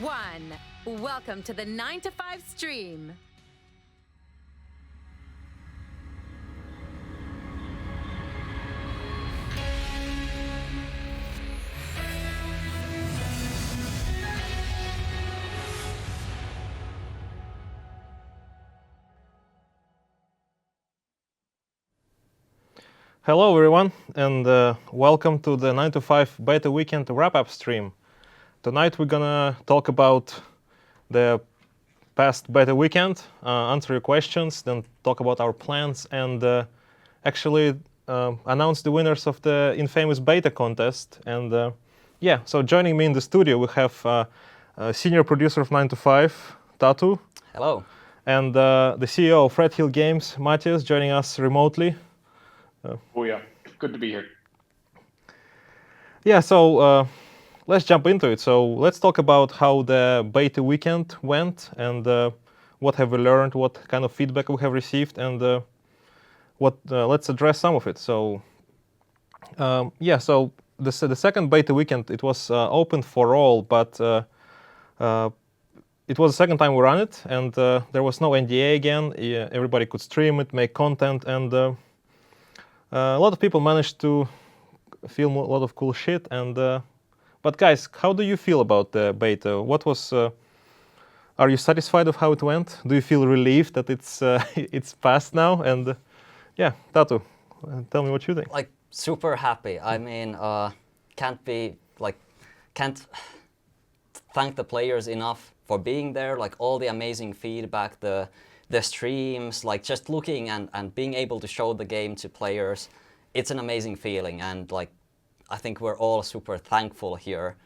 1. Welcome to the 9 to 5 stream. Hello everyone, and welcome to the 9 to 5 beta weekend wrap-up stream. Tonight we're gonna talk about the past beta weekend, answer your questions, then talk about our plans, and actually announce the winners of the infamous beta contest. And yeah, so joining me in the studio we have senior producer of 9 to 5, Tatu. Hello. And the CEO of Red Hill Games, Matthias, joining us remotely. Oh yeah, good to be here. Yeah, so let's jump into it. So let's talk about how the beta weekend went and what have we learned, what kind of feedback we have received, and let's address some of it. So yeah, so the second beta weekend, it was open for all, but it was the second time we ran it, and there was no NDA again. Everybody could stream it, make content, and a lot of people managed to film a lot of cool shit. And but guys, how do you feel about the beta? What was? Are you satisfied with how it went? Do you feel relieved that it's it's past now? And yeah, Tatu, tell me what you think. Like super happy. I mean, can't thank the players enough for being there. Like all the amazing feedback, the streams, like just looking and being able to show the game to players, it's an amazing feeling. And like, I think we're all super thankful here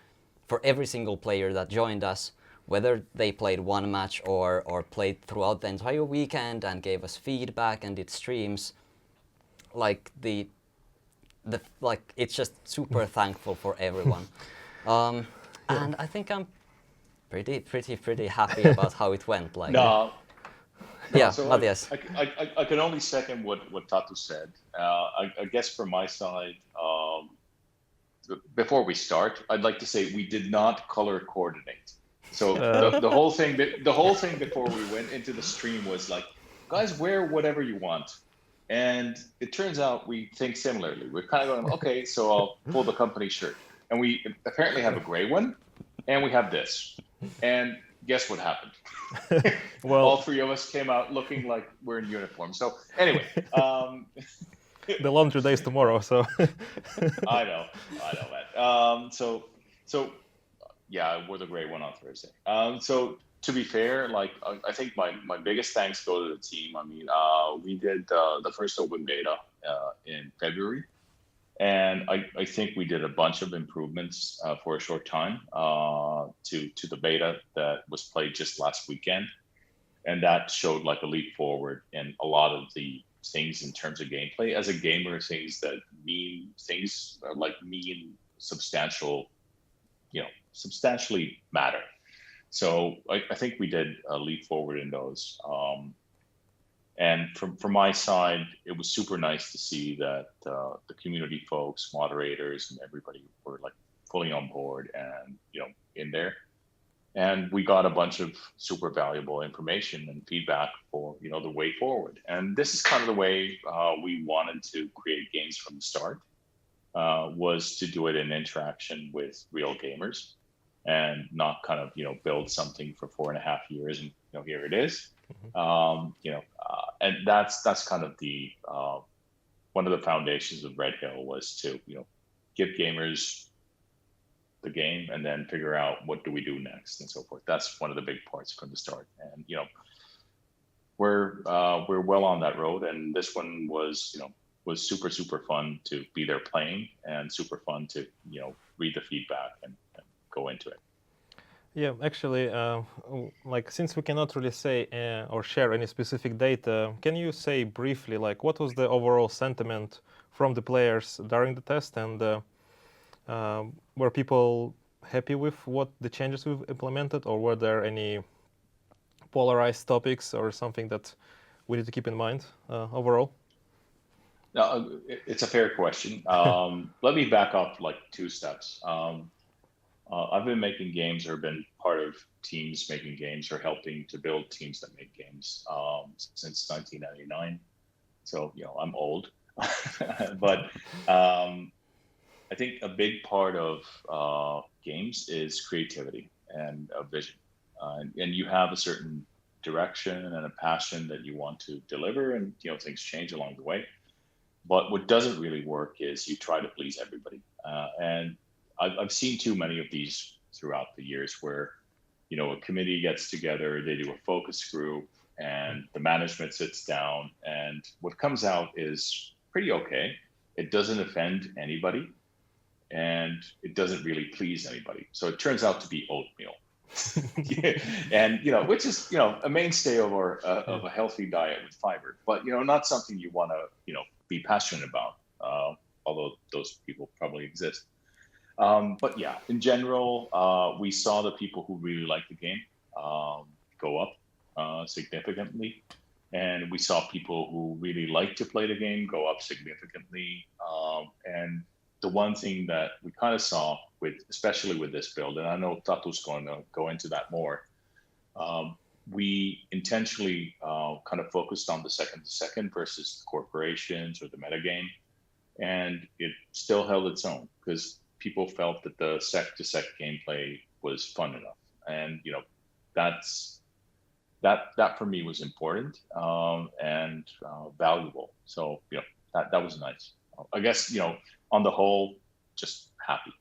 for every single player that joined us, whether they played one match or played throughout the entire weekend and gave us feedback and did streams. Like it's just super thankful for everyone. And I think I'm pretty happy about how it went. Like. No. Yeah, so Matthias. I can only second what Tatu said. I guess from my side, before we start, I'd like to say we did not color coordinate. So the whole thing before we went into the stream was like, guys, wear whatever you want. And it turns out we think similarly. We're kind of going, okay, so I'll pull the company shirt. And we apparently have a gray one, and we have this. And guess what happened? Well, all three of us came out looking like we're in uniform. So anyway, the laundry day is tomorrow, so I know that. So yeah, I wore the gray one on Thursday. So to be fair, like I think my biggest thanks go to the team. I mean, we did the first open beta in February. And I think we did a bunch of improvements for a short time to the beta that was played just last weekend. And that showed like a leap forward in a lot of the things in terms of gameplay. As a gamer, things substantially matter. So I think we did a leap forward in those. And from my side, it was super nice to see that the community folks, moderators, and everybody were like fully on board and in there. And we got a bunch of super valuable information and feedback for the way forward. And this is kind of the way we wanted to create games from the start. Was to do it in interaction with real gamers, and not kind of build something for 4.5 years and here it is. And that's kind of the one of the foundations of Red Hill was to give gamers the game and then figure out what do we do next and so forth. That's one of the big parts from the start. And we're well on that road. And this one was super fun to be there playing, and super fun to read the feedback and go into it. yeah, actually, like since we cannot really say or share any specific data, can you say briefly like what was the overall sentiment from the players during the test, and were people happy with what the changes we've implemented, or were there any polarized topics or something that we need to keep in mind overall? No, it's a fair question. Let me back up like 2 steps. I've been making games or been part of teams making games or helping to build teams that make games since 1999. So, I'm old. But I think a big part of games is creativity and a vision. And you have a certain direction and a passion that you want to deliver, and things change along the way. But what doesn't really work is you try to please everybody. And I've seen too many of these throughout the years where, a committee gets together, they do a focus group, and the management sits down, and what comes out is pretty okay. It doesn't offend anybody, and it doesn't really please anybody. So it turns out to be oatmeal. And which is a mainstay of a healthy diet with fiber, but not something you want to be passionate about, although those people probably exist. But yeah, in general, we saw the people who really liked the game go up significantly, and we saw people who really like to play the game go up significantly. And the one thing that we kind of saw especially with this build, and I know Tatu's going to go into that more, we intentionally kind of focused on the second to second versus the corporations or the metagame, and it still held its own because people felt that the sec to sec gameplay was fun enough, and that for me was important and valuable. So that was nice. I guess on the whole, just happy.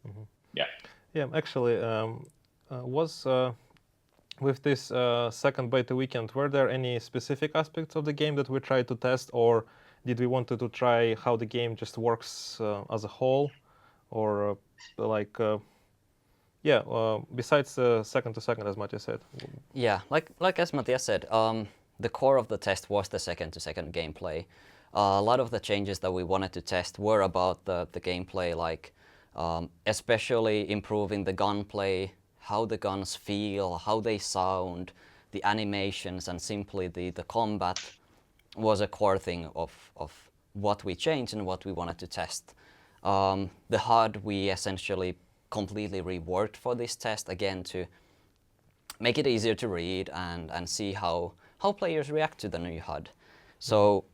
Mm-hmm. Yeah. Yeah, actually, was with this second beta weekend, were there any specific aspects of the game that we tried to test, or did we wanted to try how the game just works as a whole, or besides second to second, as Matthias said? Yeah, like as Matthias said, the core of the test was the second to second gameplay. A lot of the changes that we wanted to test were about the gameplay, like especially improving the gunplay, how the guns feel, how they sound, the animations, and simply the combat was a core thing of what we changed and what we wanted to test. The HUD we essentially completely reworked for this test, again to make it easier to read and see how players react to the new HUD. So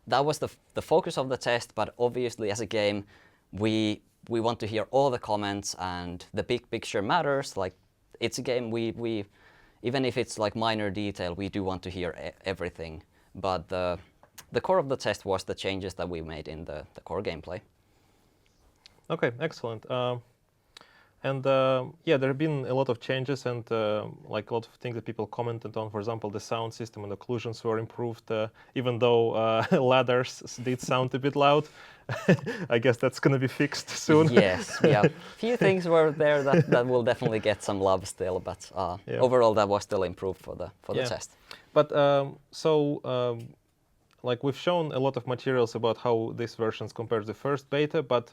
that was the focus of the test, but obviously as a game, we want to hear all the comments, and the big picture matters. Like, it's a game, we even if it's like minor detail, we do want to hear everything. But the core of the test was the changes that we made in the core gameplay. Okay, excellent. There have been a lot of changes and like a lot of things that people commented on. For example, the sound system and occlusions were improved, even though ladders did sound a bit loud. I guess that's going to be fixed soon. Yes, yeah. Few things were there that will definitely get some love still, but overall that was still improved for the test. But like we've shown a lot of materials about how these versions compare to the first beta, but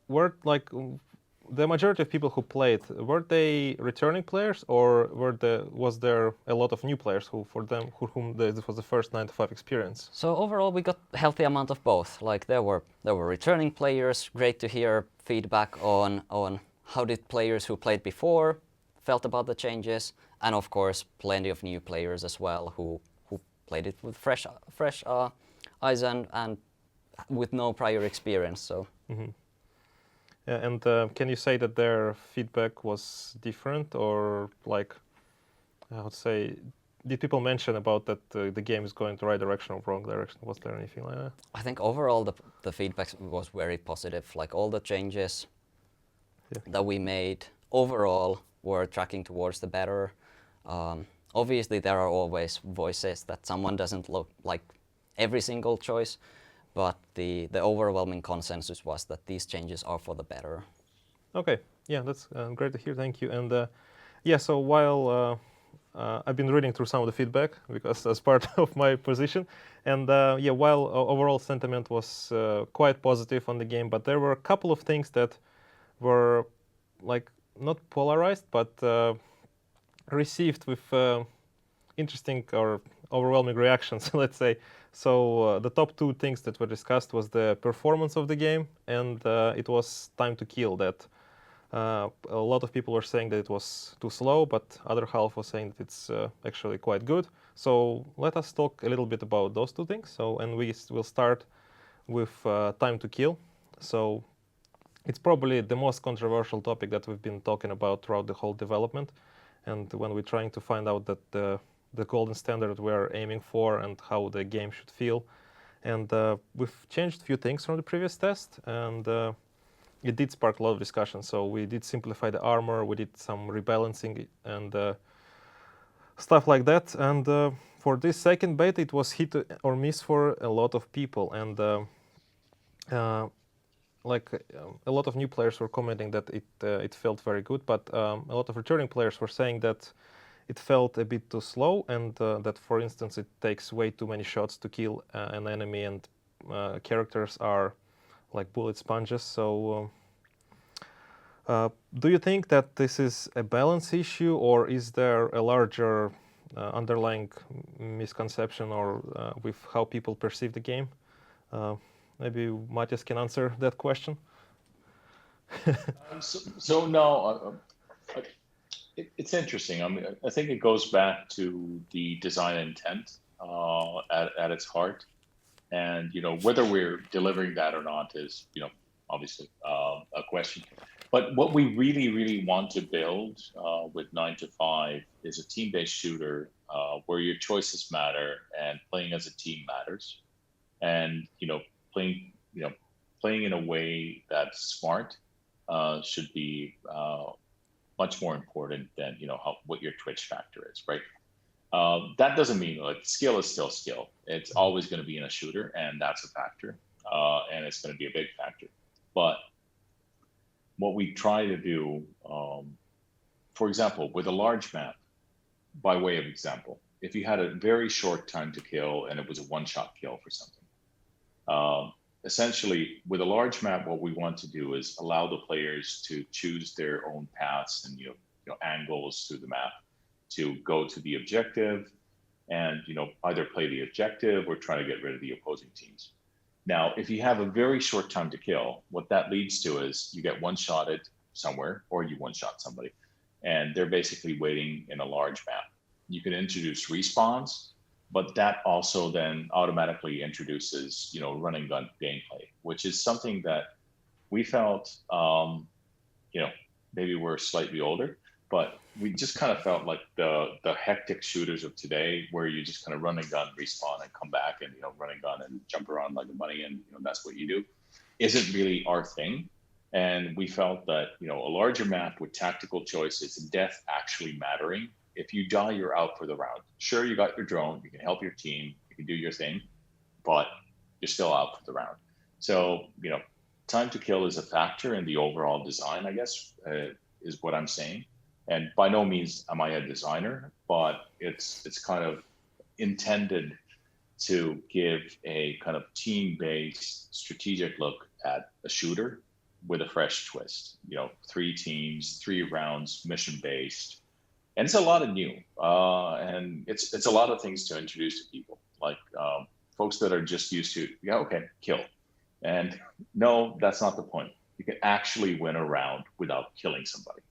were like the majority of people who played, were they returning players, or was there a lot of new players for whom this was the first 9 to 5 experience? So overall, we got a healthy amount of both. Like there were returning players. Great to hear feedback on how did players who played before felt about the changes, and of course plenty of new players as well who played it with fresh eyes and with no prior experience. So. Mm-hmm. Yeah, and can you say that their feedback was different, or like, I would say, did people mention about that the game is going the right direction or wrong direction? Was there anything like that? I think overall the feedback was very positive. Like all the changes that we made overall were tracking towards the better. Obviously, there are always voices that someone doesn't look like every single choice. But the overwhelming consensus was that these changes are for the better. Okay, yeah, that's great to hear. Thank you. And so while I've been reading through some of the feedback because as part of my position, and while overall sentiment was quite positive on the game, but there were a couple of things that were like not polarized, but received with interesting or overwhelming reactions, let's say. So the top two things that were discussed was the performance of the game, and it was time to kill. That a lot of people were saying that it was too slow, but other half was saying that it's actually quite good. So let us talk a little bit about those two things. So, and we will start with time to kill. So it's probably the most controversial topic that we've been talking about throughout the whole development. And when we're trying to find out that the golden standard we're aiming for and how the game should feel. And we've changed a few things from the previous test, and it did spark a lot of discussion. So we did simplify the armor, we did some rebalancing and stuff like that. And for this second beta, it was hit or miss for a lot of people. And a lot of new players were commenting that it felt very good, but a lot of returning players were saying that it felt a bit too slow, and that, for instance, it takes way too many shots to kill an enemy, and characters are like bullet sponges. So do you think that this is a balance issue, or is there a larger underlying misconception or with how people perceive the game? Maybe Matthias can answer that question. So no, it's interesting. I mean, I think it goes back to the design intent at its heart, and whether we're delivering that or not is obviously a question. But what we really want to build with 9 to 5 is a team-based shooter where your choices matter and playing as a team matters, and playing in a way that's smart should be much more important than what your twitch factor is, right? That doesn't mean skill is still skill. It's always going to be in a shooter, and that's a factor, and it's going to be a big factor. But what we try to do, for example, with a large map, by way of example, if you had a very short time to kill and it was a one-shot kill for something, essentially with a large map, what we want to do is allow the players to choose their own paths and angles through the map to go to the objective, and either play the objective or try to get rid of the opposing teams. Now, if you have a very short time to kill, what that leads to is you get one-shotted somewhere, or you one-shot somebody, and they're basically waiting in a large map. You can introduce respawns, but that also then automatically introduces, running gun gameplay, which is something that we felt, maybe we're slightly older, but we just kind of felt like the hectic shooters of today, where you just kind of run and gun, respawn, and come back, and run and gun and jump around like a bunny, and that's what you do, isn't really our thing. And we felt that a larger map with tactical choices, death actually mattering. If you die, you're out for the round. Sure, you got your drone, you can help your team, you can do your thing, but you're still out for the round. So time to kill is a factor in the overall design, I guess, is what I'm saying. And by no means am I a designer, but it's kind of intended to give a kind of team-based strategic look at a shooter with a fresh twist. 3 teams, 3 rounds, mission-based, and it's a lot of new, and it's a lot of things to introduce to people, like folks that are just used to kill, and no, that's not the point. You can actually win a round without killing somebody.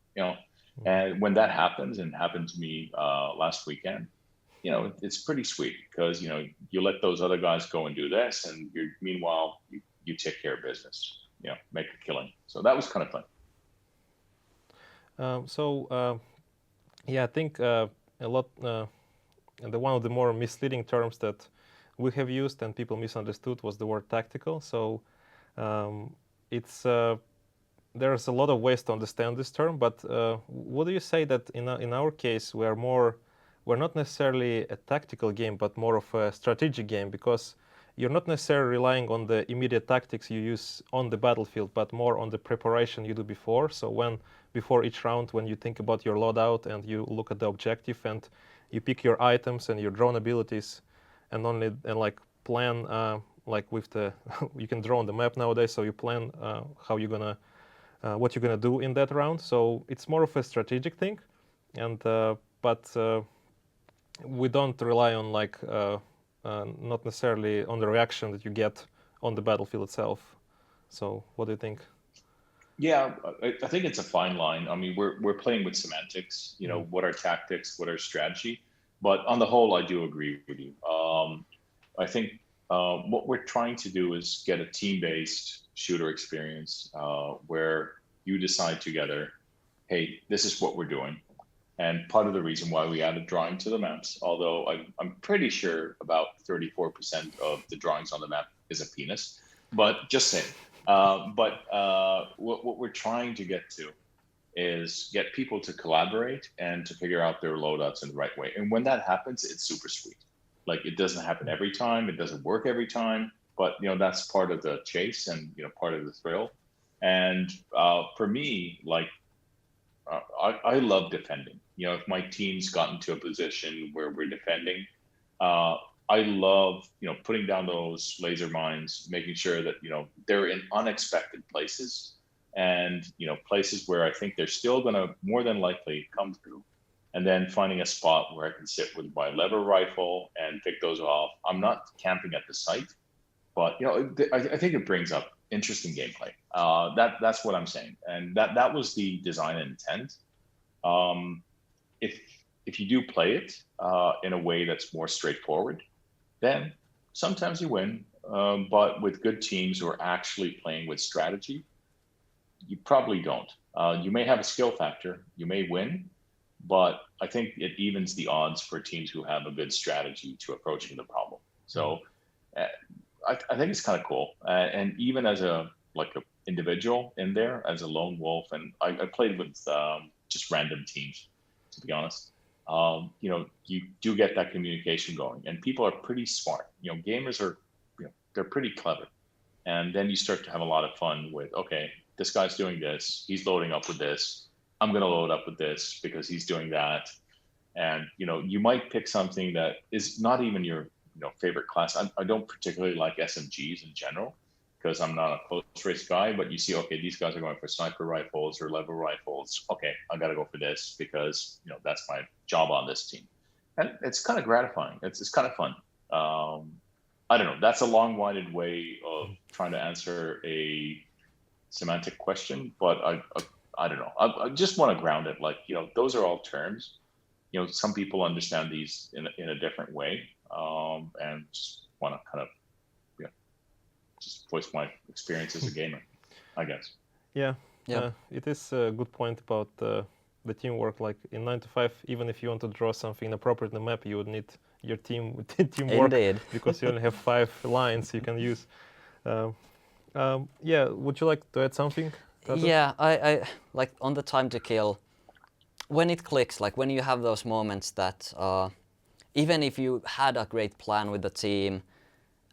And when that happens, and happened to me last weekend, it's pretty sweet, because you let those other guys go and do this, and meanwhile you take care of business, make a killing. So that was kind of fun. Yeah, I think a lot. One of the more misleading terms that we have used and people misunderstood was the word tactical. So there's a lot of ways to understand this term, but what do you say that in our case we're not necessarily a tactical game, but more of a strategic game, because you're not necessarily relying on the immediate tactics you use on the battlefield, but more on the preparation you do before. So before each round, when you think about your loadout and you look at the objective and you pick your items and your drone abilities, and plan like with the you can draw on the map nowadays, so you plan how you're gonna what you're gonna do in that round. So it's more of a strategic thing, and but we don't rely on like not necessarily on the reaction that you get on the battlefield itself. So what do you think? Yeah, I think it's a fine line. I mean, we're playing with semantics. You know, what are tactics? What are strategy? But on the whole, I do agree with you. I think what we're trying to do is get a team-based shooter experience where you decide together, hey, this is what we're doing. And part of the reason why we added drawing to the maps, although I'm pretty sure about 34% of the drawings on the map is a penis, but just saying. What we're trying to get to is get people to collaborate and to figure out their loadouts in the right way. And when that happens, it's super sweet. Like it doesn't happen every time, it doesn't work every time, but you know that's part of the chase and you know part of the thrill. And for me, like I love defending. You know, if my team's gotten to a position where we're defending, I love, you know, putting down those laser mines, making sure that, you know, they're in unexpected places and, you know, places where I think they're still going to more than likely come through. And then finding a spot where I can sit with my lever rifle and pick those off. I'm not camping at the site, but, you know, I think it brings up interesting gameplay. That's what I'm saying. And that was the design intent. If you do play it in a way that's more straightforward, then sometimes you win. But with good teams who are actually playing with strategy, you probably don't. You may have a skill factor, you may win, but I think it evens the odds for teams who have a good strategy to approaching the problem. So I think it's kind of cool. And even as a individual in there, as a lone wolf, and I played with just random teams, to be honest. You know, you do get that communication going, and people are pretty smart. You know, gamers are, you know, they're pretty clever, and then you start to have a lot of fun with, okay, this guy's doing this, he's loading up with this, I'm going to load up with this because he's doing that, and you know, you might pick something that is not even your, you know, favorite class. I don't particularly like SMGs in general, because I'm not a close race guy, but you see, okay, these guys are going for sniper rifles or lever rifles. Okay, I got to go for this because, you know, that's my job on this team. And it's kind of gratifying. It's kind of fun. I don't know. That's a long-winded way of trying to answer a semantic question, but I don't know. I just want to ground it. Like, you know, those are all terms. You know, some people understand these in a different way, and just want to kind of just voice my experience as a gamer, I guess. Yeah. It is a good point about the teamwork. Like in 9 to 5, even if you want to draw something inappropriate in the map, you would need your team teamwork. Indeed. Because you only have 5 lines you can use. Yeah, would you like to add something, Tato? Yeah, I like on the time to kill, when it clicks, like when you have those moments that even if you had a great plan with the team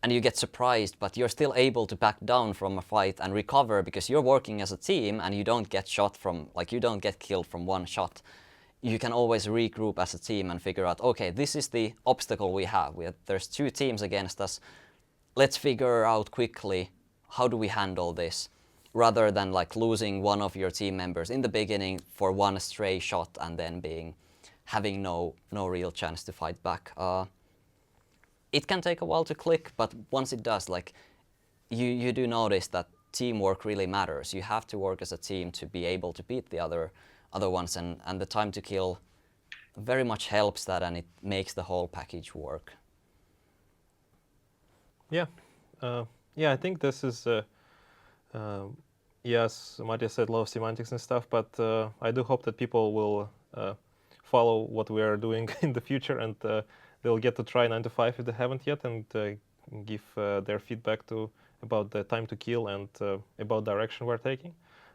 and you get surprised, but you're still able to back down from a fight and recover because you're working as a team and you don't get shot from, like you don't get killed from one shot. You can always regroup as a team and figure out, okay, this is the obstacle we have. There's 2 teams against us. Let's figure out quickly, how do we handle this? Rather than like losing one of your team members in the beginning for one stray shot and then having no real chance to fight back. It can take a while to click, but once it does, like you do notice that teamwork really matters. You have to work as a team to be able to beat the other ones, and the time to kill very much helps that, and it makes the whole package work. Yeah, I think this is yes, Matthias said a lot of semantics and stuff, but I do hope that people will follow what we are doing in the future, and they'll get to try 9 to 5 if they haven't yet, and give their feedback about the time to kill and about direction we're taking.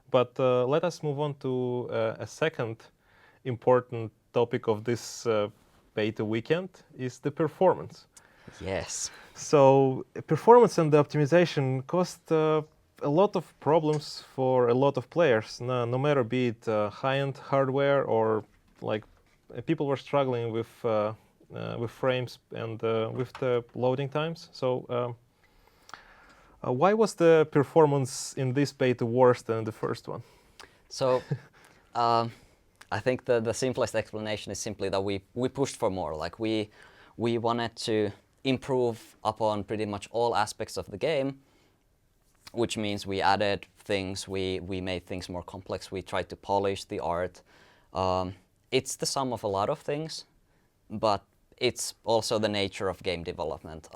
But let us move on to a second important topic of this beta weekend is the performance. Yes. So performance and the optimization caused a lot of problems for a lot of players, no matter be it high-end hardware or like people were struggling with frames and with the loading times. So why was the performance in this beta worse than the first one? So I think the simplest explanation is simply that we pushed for more. Like we wanted to improve upon pretty much all aspects of the game, which means we added things, we made things more complex, we tried to polish the art. It's the sum of a lot of things, but it's also the nature of game development.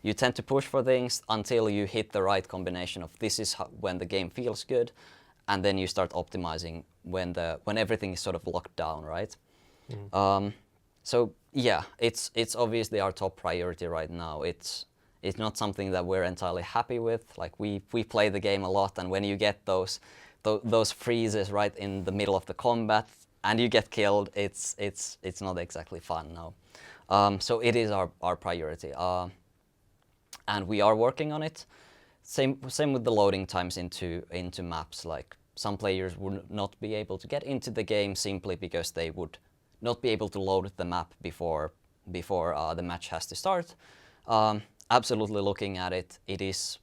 You tend to push for things until you hit the right combination of this is when the game feels good, and then you start optimizing when everything is sort of locked down, right? So yeah, it's obviously our top priority right now. It's not something that we're entirely happy with. Like we play the game a lot, and when you get those freezes right in the middle of the combat and you get killed, it's not exactly fun, no. So it is our priority, and we are working on it. Same with the loading times into maps. Like some players would not be able to get into the game simply because they would not be able to load the map before the match has to start. Absolutely looking at it, it is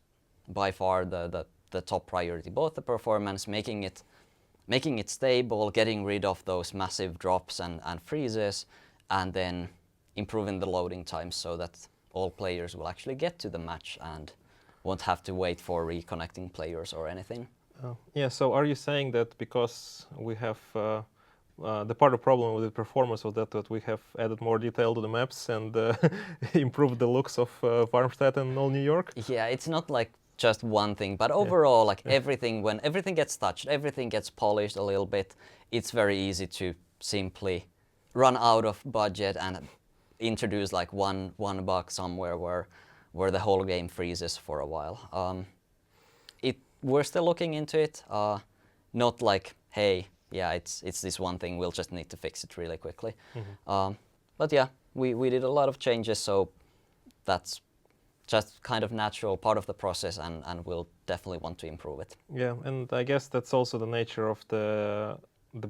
by far the top priority. Both the performance, making it stable, getting rid of those massive drops and freezes, and then improving the loading times so that all players will actually get to the match and won't have to wait for reconnecting players or anything. Yeah, so are you saying that because we have the part of the problem with the performance was that we have added more detail to the maps and improved the looks of Farmstead and all New York? Yeah, it's not like just one thing, but overall, like everything, when everything gets touched, everything gets polished a little bit, it's very easy to simply run out of budget and introduce like one bug somewhere where the whole game freezes for a while. We're still looking into it, not like, hey, yeah, it's this one thing, we'll just need to fix it really quickly. But yeah, we did a lot of changes, so that's just kind of natural part of the process, and we'll definitely want to improve it. Yeah, and I guess that's also the nature of the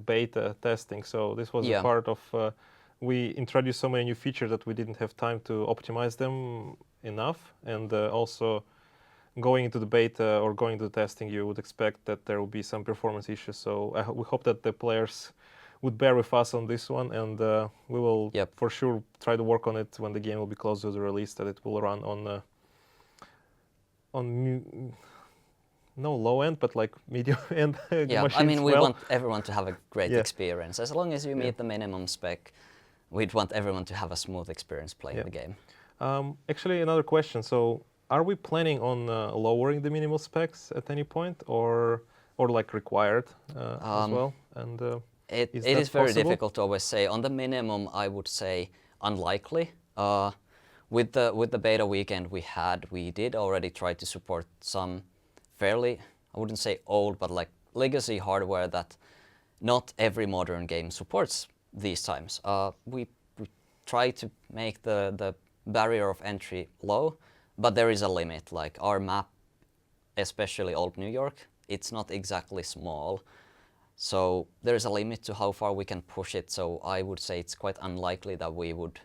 beta testing. So this was a part of, we introduced so many new features that we didn't have time to optimize them enough, and also going into the beta or going to the testing, you would expect that there will be some performance issues. So we hope that the players would bear with us on this one, and we will for sure try to work on it when the game will be close to the release, that it will run on no low end, but like medium end machines. I mean, we want everyone to have a great experience. As long as you meet the minimum spec, we'd want everyone to have a smooth experience playing the game. Actually, another question. So are we planning on lowering the minimal specs at any point, or like required as well? And it is very difficult to always say. On the minimum, I would say unlikely. With the beta weekend we did already try to support some fairly, I wouldn't say old, but like legacy hardware that not every modern game supports these times. We try to make the barrier of entry low, but there is a limit. Like our map, especially Old New York, it's not exactly small. So there's a limit to how far we can push it. So I would say it's quite unlikely that we would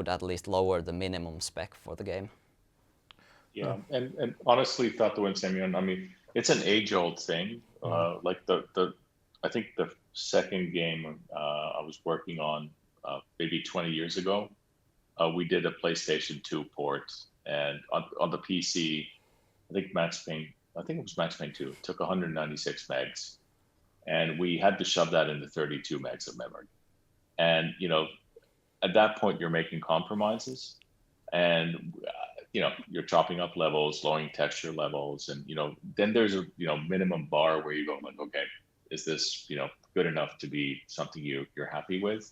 at least lower the minimum spec for the game. Yeah, and honestly, thought to win Semyon, I mean, it's an age-old thing. Like I think the second game I was working on maybe 20 years ago, we did a PlayStation 2 port, and on the PC, I think it was Max Payne 2, took 196 megs, and we had to shove that into 32 megs of memory. And, at that point, you're making compromises, and, you're chopping up levels, lowering texture levels, and, then there's a, minimum bar where you go like, okay, is this, good enough to be something you're happy with?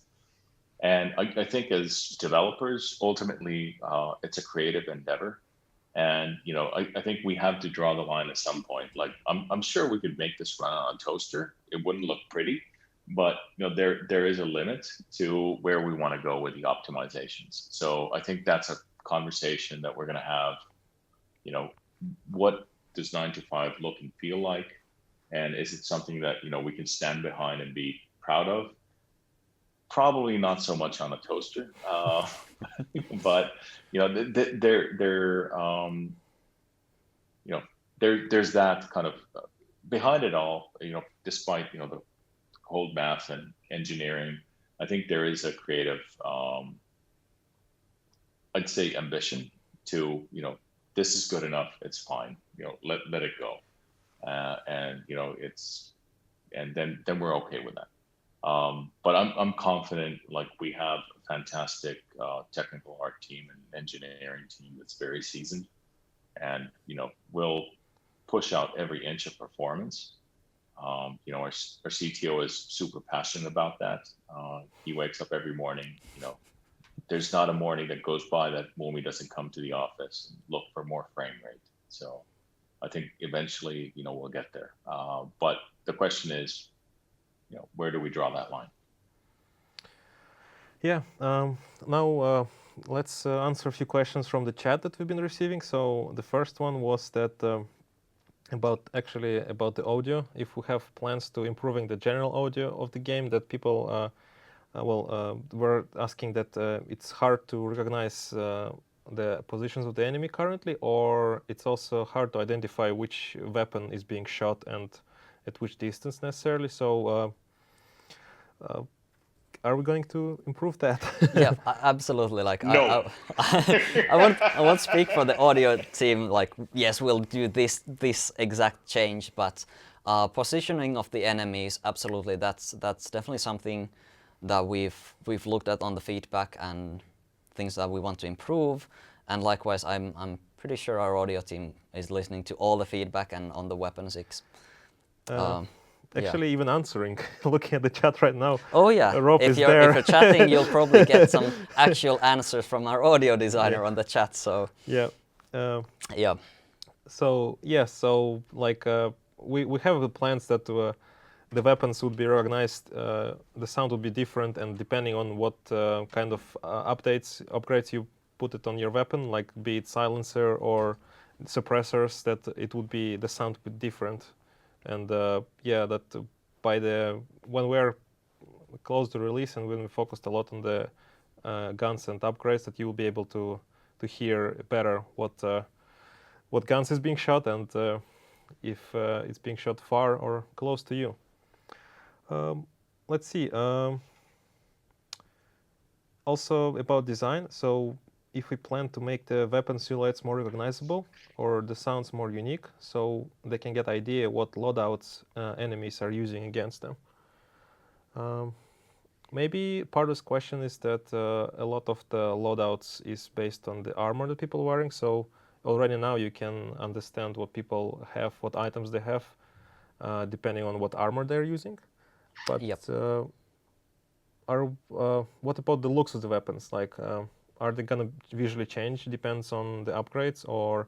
And I think as developers, ultimately, it's a creative endeavor. And, I think we have to draw the line at some point. Like, I'm sure we could make this run on a toaster. It wouldn't look pretty, but, there is a limit to where we want to go with the optimizations. So I think that's a conversation that we're going to have. What does 9 to 5 look and feel like? And is it something that, we can stand behind and be proud of? Probably not so much on a toaster, but there's that kind of behind it all. Despite the cold math and engineering. I think there is a creative, I'd say, ambition to, this is good enough. It's fine. Let it go. And then we're okay with that. But I'm confident, like, we have a fantastic technical art team and engineering team that's very seasoned, and we'll push out every inch of performance. Our CTO is super passionate about that. He wakes up every morning. There's not a morning that goes by that Momi doesn't come to the office and look for more frame rate. So I think eventually, we'll get there. But the question is, where do we draw that line? Yeah. Now let's answer a few questions from the chat that we've been receiving. So the first one was that about the audio. If we have plans to improving the general audio of the game, that people were asking that it's hard to recognize the positions of the enemy currently, or it's also hard to identify which weapon is being shot and at which distance necessarily. So are we going to improve that? Yeah, absolutely. Like, No. I won't speak for the audio team. Like, yes, we'll do this exact change, but positioning of the enemies, absolutely. That's definitely something that we've looked at on the feedback and things that we want to improve. And likewise, I'm pretty sure our audio team is listening to all the feedback and on the weapon 6. Actually, even answering, looking at the chat right now. Oh yeah, Rob if is you're there. chatting, you'll probably get some actual answers from our audio designer on the chat. So yeah, yeah. So like we have the plans that the weapons would be recognized, the sound would be different, and depending on what kind of upgrades you put it on your weapon, like be it silencer or suppressors, that it would be the sound would be different. And that when we're close to release and when we focused a lot on the guns and upgrades, that you will be able to hear better what guns is being shot and if it's being shot far or close to you. Let's see. Also about design. So if we plan to make the weapon silhouettes more recognizable or the sounds more unique, so they can get idea what loadouts enemies are using against them. Maybe part of this question is that a lot of the loadouts is based on the armor that people are wearing. So already now you can understand what people have, what items they have, depending on what armor they're using. But Yep. What about the looks of the weapons? Like, are they gonna visually change? Depends on the upgrades, or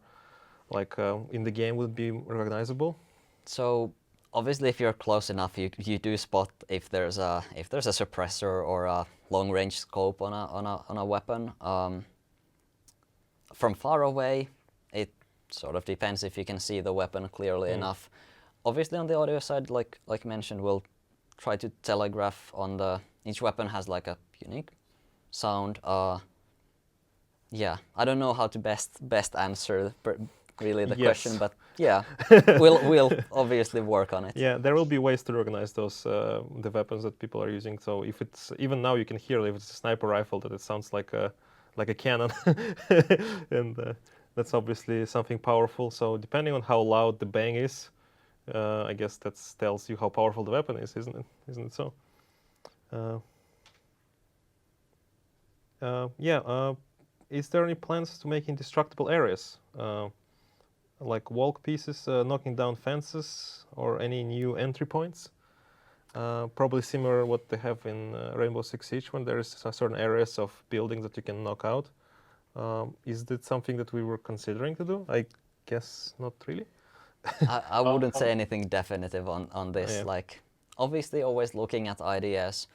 like in the game will it be recognizable? So obviously, if you're close enough, you do spot if there's a suppressor or a long range scope on a weapon. From far away, it sort of depends if you can see the weapon clearly enough. Obviously, on the audio side, like mentioned, we'll try to telegraph on each weapon has like a unique sound. Yeah, I don't know how to best answer really the question, but yeah, we'll obviously work on it. Yeah, there will be ways to recognize those the weapons that people are using. So if it's even now, you can hear if it's a sniper rifle that it sounds like a cannon, and that's obviously something powerful. So depending on how loud the bang is, I guess that tells you how powerful the weapon is, isn't it? Isn't it so? Is there any plans to make indestructible areas, like walk pieces, knocking down fences, or any new entry points? Probably similar what they have in Rainbow Six Siege, when there is certain areas of buildings that you can knock out. Is that something that we were considering to do? I guess not really. I wouldn't say anything definitive on this. Yeah. Like, obviously, always looking at ideas.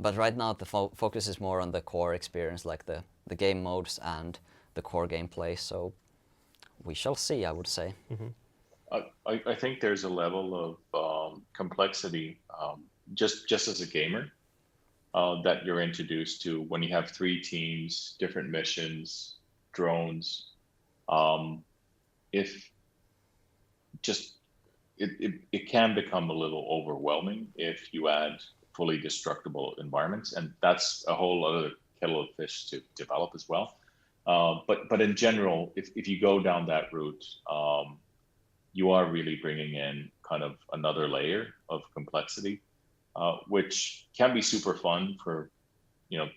But right now, the focus is more on the core experience, like the game modes and the core gameplay. So we shall see, I would say. I think there's a level of complexity just as a gamer that you're introduced to when you have 3 teams, different missions, drones. If it can become a little overwhelming if you add fully destructible environments, and that's a whole other kettle of fish to develop as well. But in general, if you go down that route, you are really bringing in kind of another layer of complexity, which can be super fun for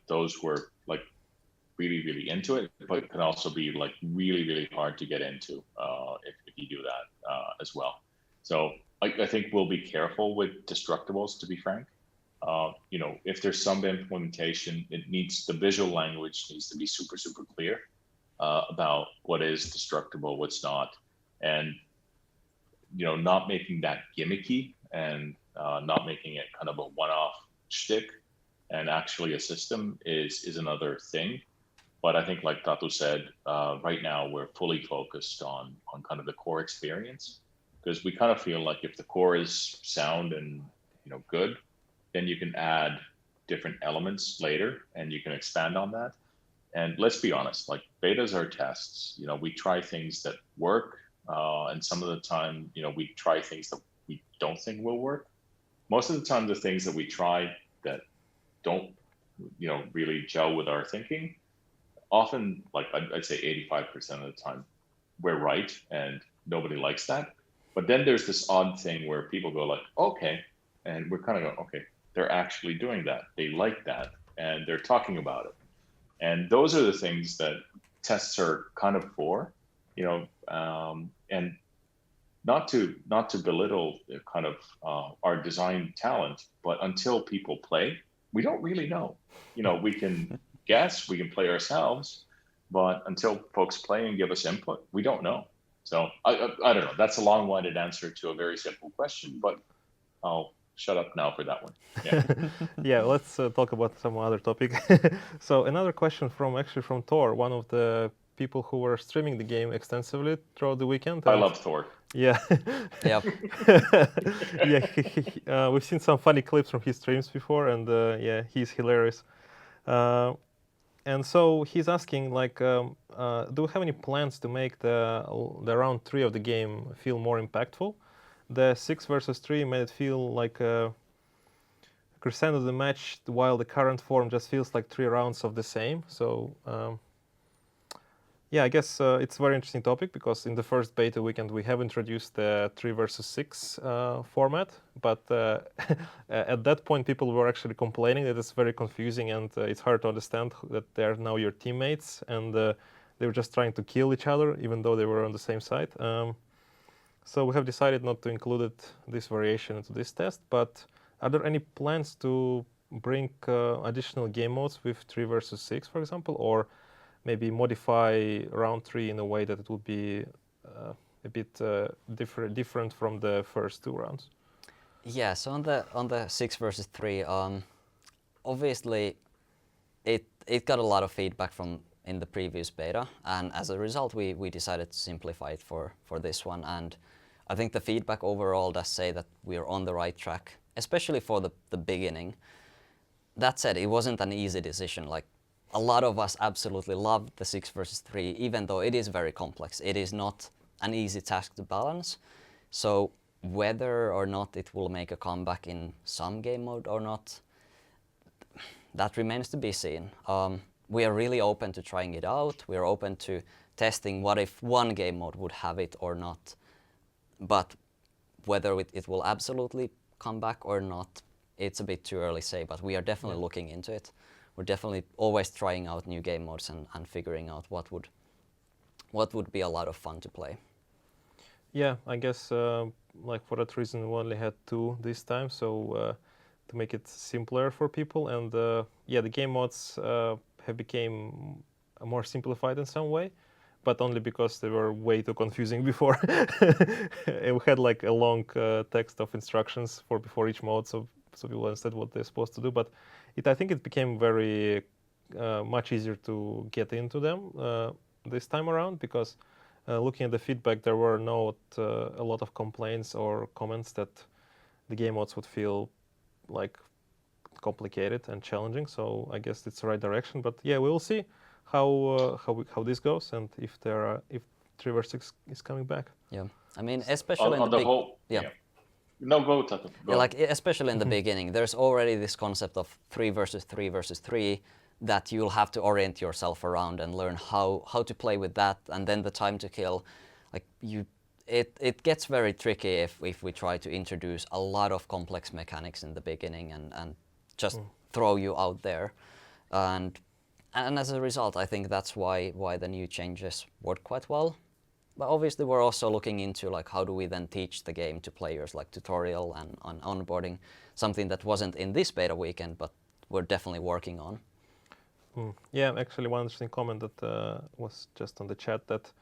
those who are like really into it, but it can also be like really hard to get into if you do that as well. So I think we'll be careful with destructibles, to be frank. If there's some implementation, the visual language needs to be super clear about what is destructible, what's not, and not making that gimmicky and not making it kind of a one-off shtick, and actually a system is another thing. But I think, like Tatu said, right now we're fully focused on kind of the core experience, because we kind of feel like if the core is sound and good, then you can add different elements later and you can expand on that. And let's be honest, like betas are tests. We try things that work, and some of the time, we try things that we don't think will work. Most of the time, the things that we try that don't, really gel with our thinking, often, like I'd say 85% of the time, we're right and nobody likes that. But then there's this odd thing where people go like, okay, and we're kind of going, okay, they're actually doing that. They like that, and they're talking about it. And those are the things that tests are kind of for, and not to belittle kind of our design talent, but until people play, we don't really know. We can guess, we can play ourselves, but until folks play and give us input, we don't know. So I don't know. That's a long-winded answer to a very simple question, but I'll shut up now for that one. Yeah. Yeah, let's talk about some other topic. So another question from Thor, one of the people who were streaming the game extensively throughout the weekend. I love Thor. Yeah. Yep. Yeah, we've seen some funny clips from his streams before, and yeah, he's hilarious. And so he's asking, like, do we have any plans to make the round 3 of the game feel more impactful? The 6 versus 3 made it feel like a crescendo of the match, while the current form just feels like 3 rounds of the same. So yeah, I guess it's a very interesting topic, because in the first beta weekend we have introduced the 3 versus 6 format, but at that point people were actually complaining that it's very confusing and it's hard to understand that they're now your teammates, and they were just trying to kill each other even though they were on the same side. So we have decided not to include this variation into this test, but are there any plans to bring additional game modes with 3 versus 6, for example, or maybe modify round 3 in a way that it would be a bit different from the first 2 rounds? Yeah, so on the 6 versus 3, obviously it got a lot of feedback from in the previous beta, and as a result we decided to simplify it for this one. And I think the feedback overall does say that we're on the right track, especially for the beginning. That said, it wasn't an easy decision. Like, a lot of us absolutely loved the 6 versus 3, even though it is very complex. It is not an easy task to balance. So whether or not it will make a comeback in some game mode or not, that remains to be seen. We are really open to trying it out. We are open to testing what if one game mode would have it or not. But whether it will absolutely come back or not, it's a bit too early to say, but we are definitely looking into it. We're definitely always trying out new game modes and figuring out what would be a lot of fun to play. Yeah, I guess like for that reason we only had 2 this time, so to make it simpler for people. And yeah, the game modes have become more simplified in some way, but only because they were way too confusing before. We had like a long text of instructions before each mode, so people understood what they're supposed to do. But I think it became very much easier to get into them this time around, because looking at the feedback, there were not a lot of complaints or comments that the game modes would feel like complicated and challenging. So I guess it's the right direction. But yeah, we will see how this goes, and if 3 vs 6 is coming back. Yeah, I mean, especially on in the big, whole. yeah. No, go, Tato. Go. Yeah, like especially in the beginning, there's already this concept of 3 versus 3 versus 3 that you'll have to orient yourself around and learn how to play with that, and then the time to kill, like it gets very tricky if we try to introduce a lot of complex mechanics in the beginning and just throw you out there, and as a result, I think that's why the new changes work quite well. But obviously, we're also looking into like how do we then teach the game to players, like tutorial and on onboarding, something that wasn't in this beta weekend, but we're definitely working on. Yeah, actually, one interesting comment that was just on the chat that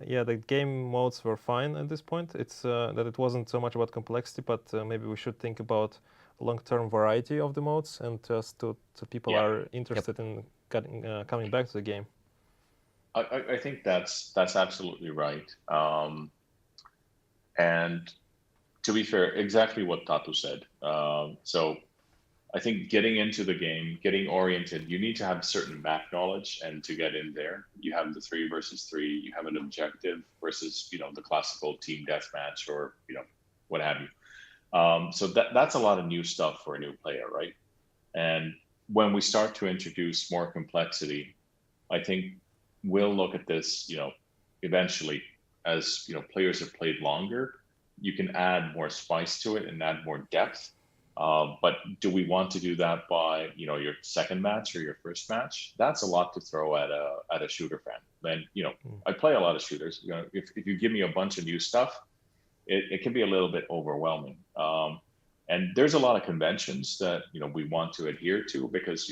yeah, the game modes were fine at this point. It's that it wasn't so much about complexity, but maybe we should think about long-term variety of the modes and just so people are interested in coming back to the game. I think that's absolutely right. And to be fair, exactly what Tatu said. So I think getting into the game, getting oriented, you need to have certain map knowledge, and to get in there, you have the 3 versus 3. You have an objective versus the classical team deathmatch or what have you. So that's a lot of new stuff for a new player, right? And when we start to introduce more complexity, I think we'll look at this, eventually as players have played longer, you can add more spice to it and add more depth. But do we want to do that by your second match or your first match? That's a lot to throw at a shooter fan. And I play a lot of shooters. If you give me a bunch of new stuff, it can be a little bit overwhelming. And there's a lot of conventions that we want to adhere to because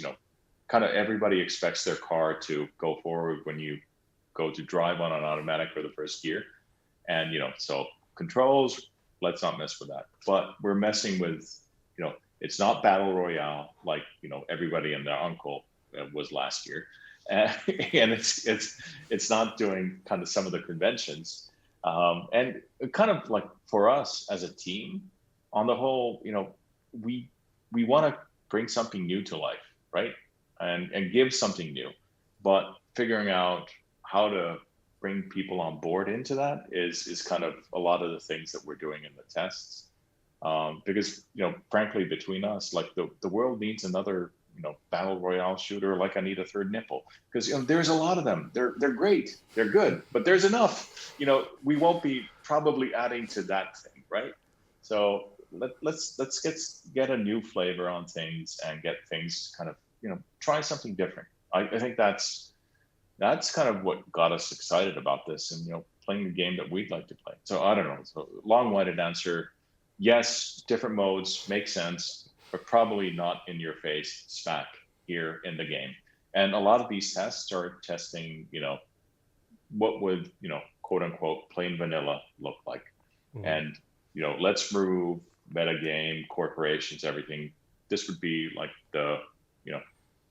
kind of everybody expects their car to go forward when you go to drive on an automatic for the first gear, and so controls. Let's not mess with that. But we're messing with it's not battle royale like everybody and their uncle was last year, and it's not doing kind of some of the conventions, and kind of like for us as a team, on the whole, we want to bring something new to life, right? And give something new, but figuring out how to bring people on board into that is kind of a lot of the things that we're doing in the tests. Because frankly, between us, like the world needs another battle royale shooter. Like I need a third nipple because there's a lot of them. They're great, they're good, but there's enough. We won't be probably adding to that thing, right? So let's get a new flavor on things and get things kind of try something different. I think that's kind of what got us excited about this, and playing the game that we'd like to play. So I don't know. So long-winded answer. Yes, different modes make sense, but probably not in your face smack here in the game. And a lot of these tests are testing, what would, quote unquote, plain vanilla look like. And, let's remove metagame, corporations, everything. This would be like the,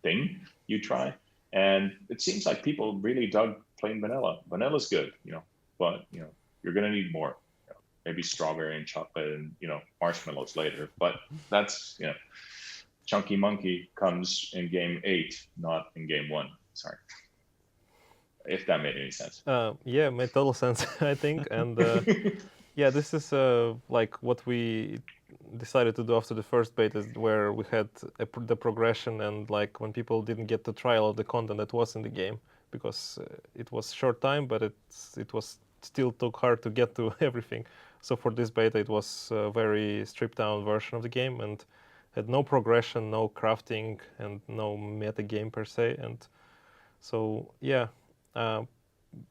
thing you try. And it seems like people really dug plain vanilla. Vanilla's good, but, you're going to need more. Maybe strawberry and chocolate and marshmallows later, but that's Chunky Monkey comes in game 8, not in game 1. Sorry, if that made any sense. Yeah, it made total sense, I think. And yeah, this is like what we decided to do after the first beta, where we had the progression, and like when people didn't get to try all of the content that was in the game because it was short time, but it was still took hard to get to everything. So for this beta, it was a very stripped down version of the game and had no progression, no crafting, and no meta game per se. And so yeah,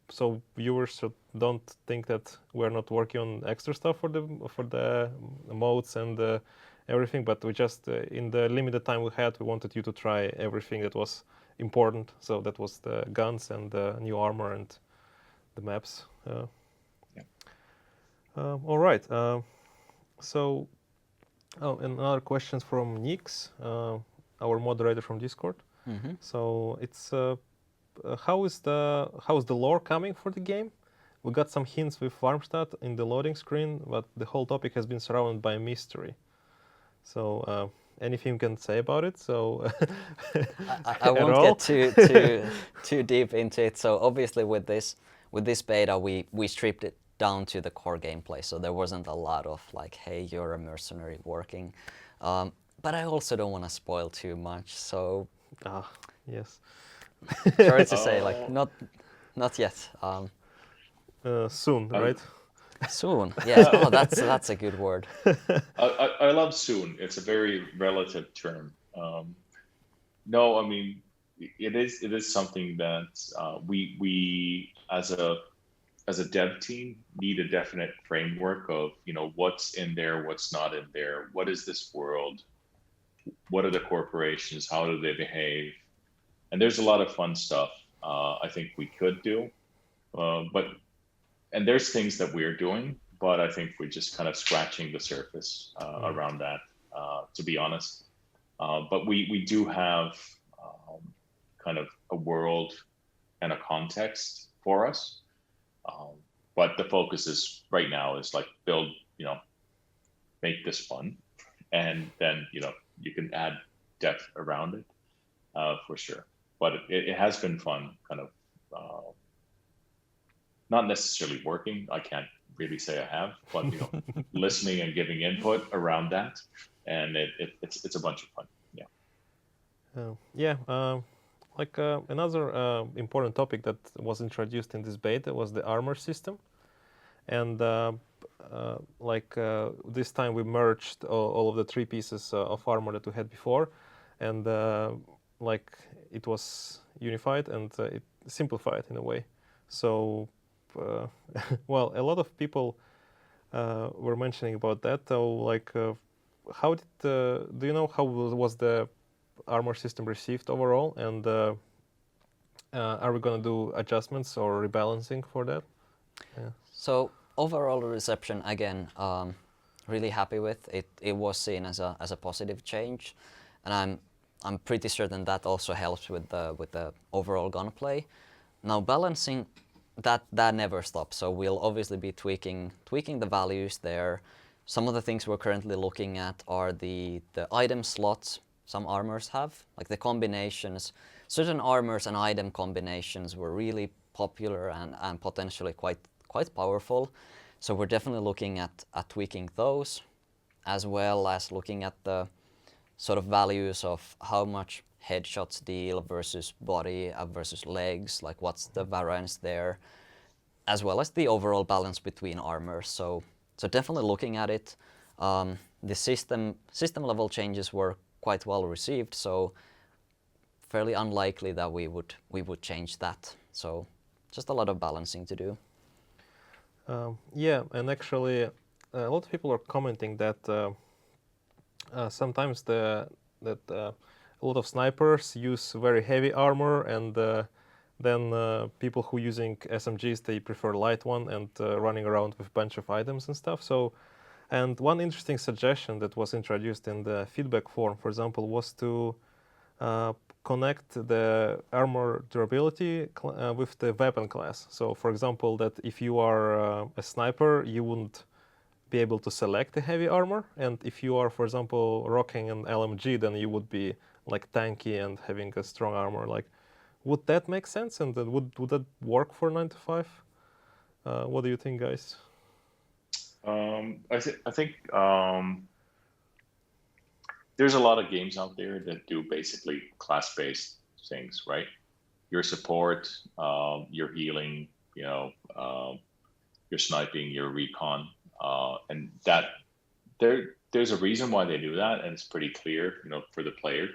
so viewers don't think that we're not working on extra stuff for the modes and everything, but we just in the limited time we had, we wanted you to try everything that was important. So that was the guns and the new armor and the maps. All right. So, and another questions from Nix, our moderator from Discord. So it's how is the lore coming for the game? We got some hints with Warmstadt in the loading screen, but the whole topic has been surrounded by mystery. So anything you can say about it? So I won't get too deep into it. So obviously with this, with this beta, we stripped it down to the core gameplay, so there wasn't a lot of like, hey, you're a mercenary working. But I also don't want to spoil too much, so Yes. sorry to say, like, not yet. Soon, right? Soon, yes. Oh, that's a good word. I love soon. It's a very relative term. No, I mean it is something that we as a dev team need a definite framework of what's in there, what's not in there, what is this world, what are the corporations, how do they behave, and there's a lot of fun stuff I think we could do, and there's things that we're doing, but I think we're just kind of scratching the surface around that, to be honest. But we do have kind of a world and a context for us. But the focus is right now is like build, make this fun, and then you can add depth around it for sure. But it has been fun, kind of not necessarily working. I can't really say I have, but listening and giving input around that, and it's a bunch of fun. Another important topic that was introduced in this beta was the armor system, and this time we merged all of the three pieces of armor that we had before, and it was unified and it simplified in a way. So, well, a lot of people were mentioning about that. So, how did do you know how was the armor system received overall, and are we going to do adjustments or rebalancing for that? Yeah. So overall reception, again, really happy with it. It was seen as a positive change, and I'm pretty certain that also helps with the overall gunplay. Now balancing, that never stops. So we'll obviously be tweaking the values there. Some of the things we're currently looking at are the item slots some armors have, like the combinations. Certain armors and item combinations were really popular and potentially quite powerful. So we're definitely looking at tweaking those, as well as looking at the sort of values of how much headshots deal versus body versus legs, like what's the variance there, as well as the overall balance between armors. So definitely looking at it. The system level changes were quite well received, so fairly unlikely that we would change that. So just a lot of balancing to do. Yeah, and actually a lot of people are commenting that sometimes a lot of snipers use very heavy armor, and then people who using SMGs, they prefer light one and running around with a bunch of items and stuff. So, and one interesting suggestion that was introduced in the feedback form, for example, was to connect the armor durability with the weapon class. So, for example, that if you are a sniper, you wouldn't be able to select a heavy armor, and if you are, for example, rocking an LMG, then you would be like tanky and having a strong armor. Like, would that make sense, and then would that work for 9 to 5? What do you think, guys? I think there's a lot of games out there that do basically class-based things, right? Your support, your healing, your sniping, your recon, and that there's a reason why they do that, and it's pretty clear, for the player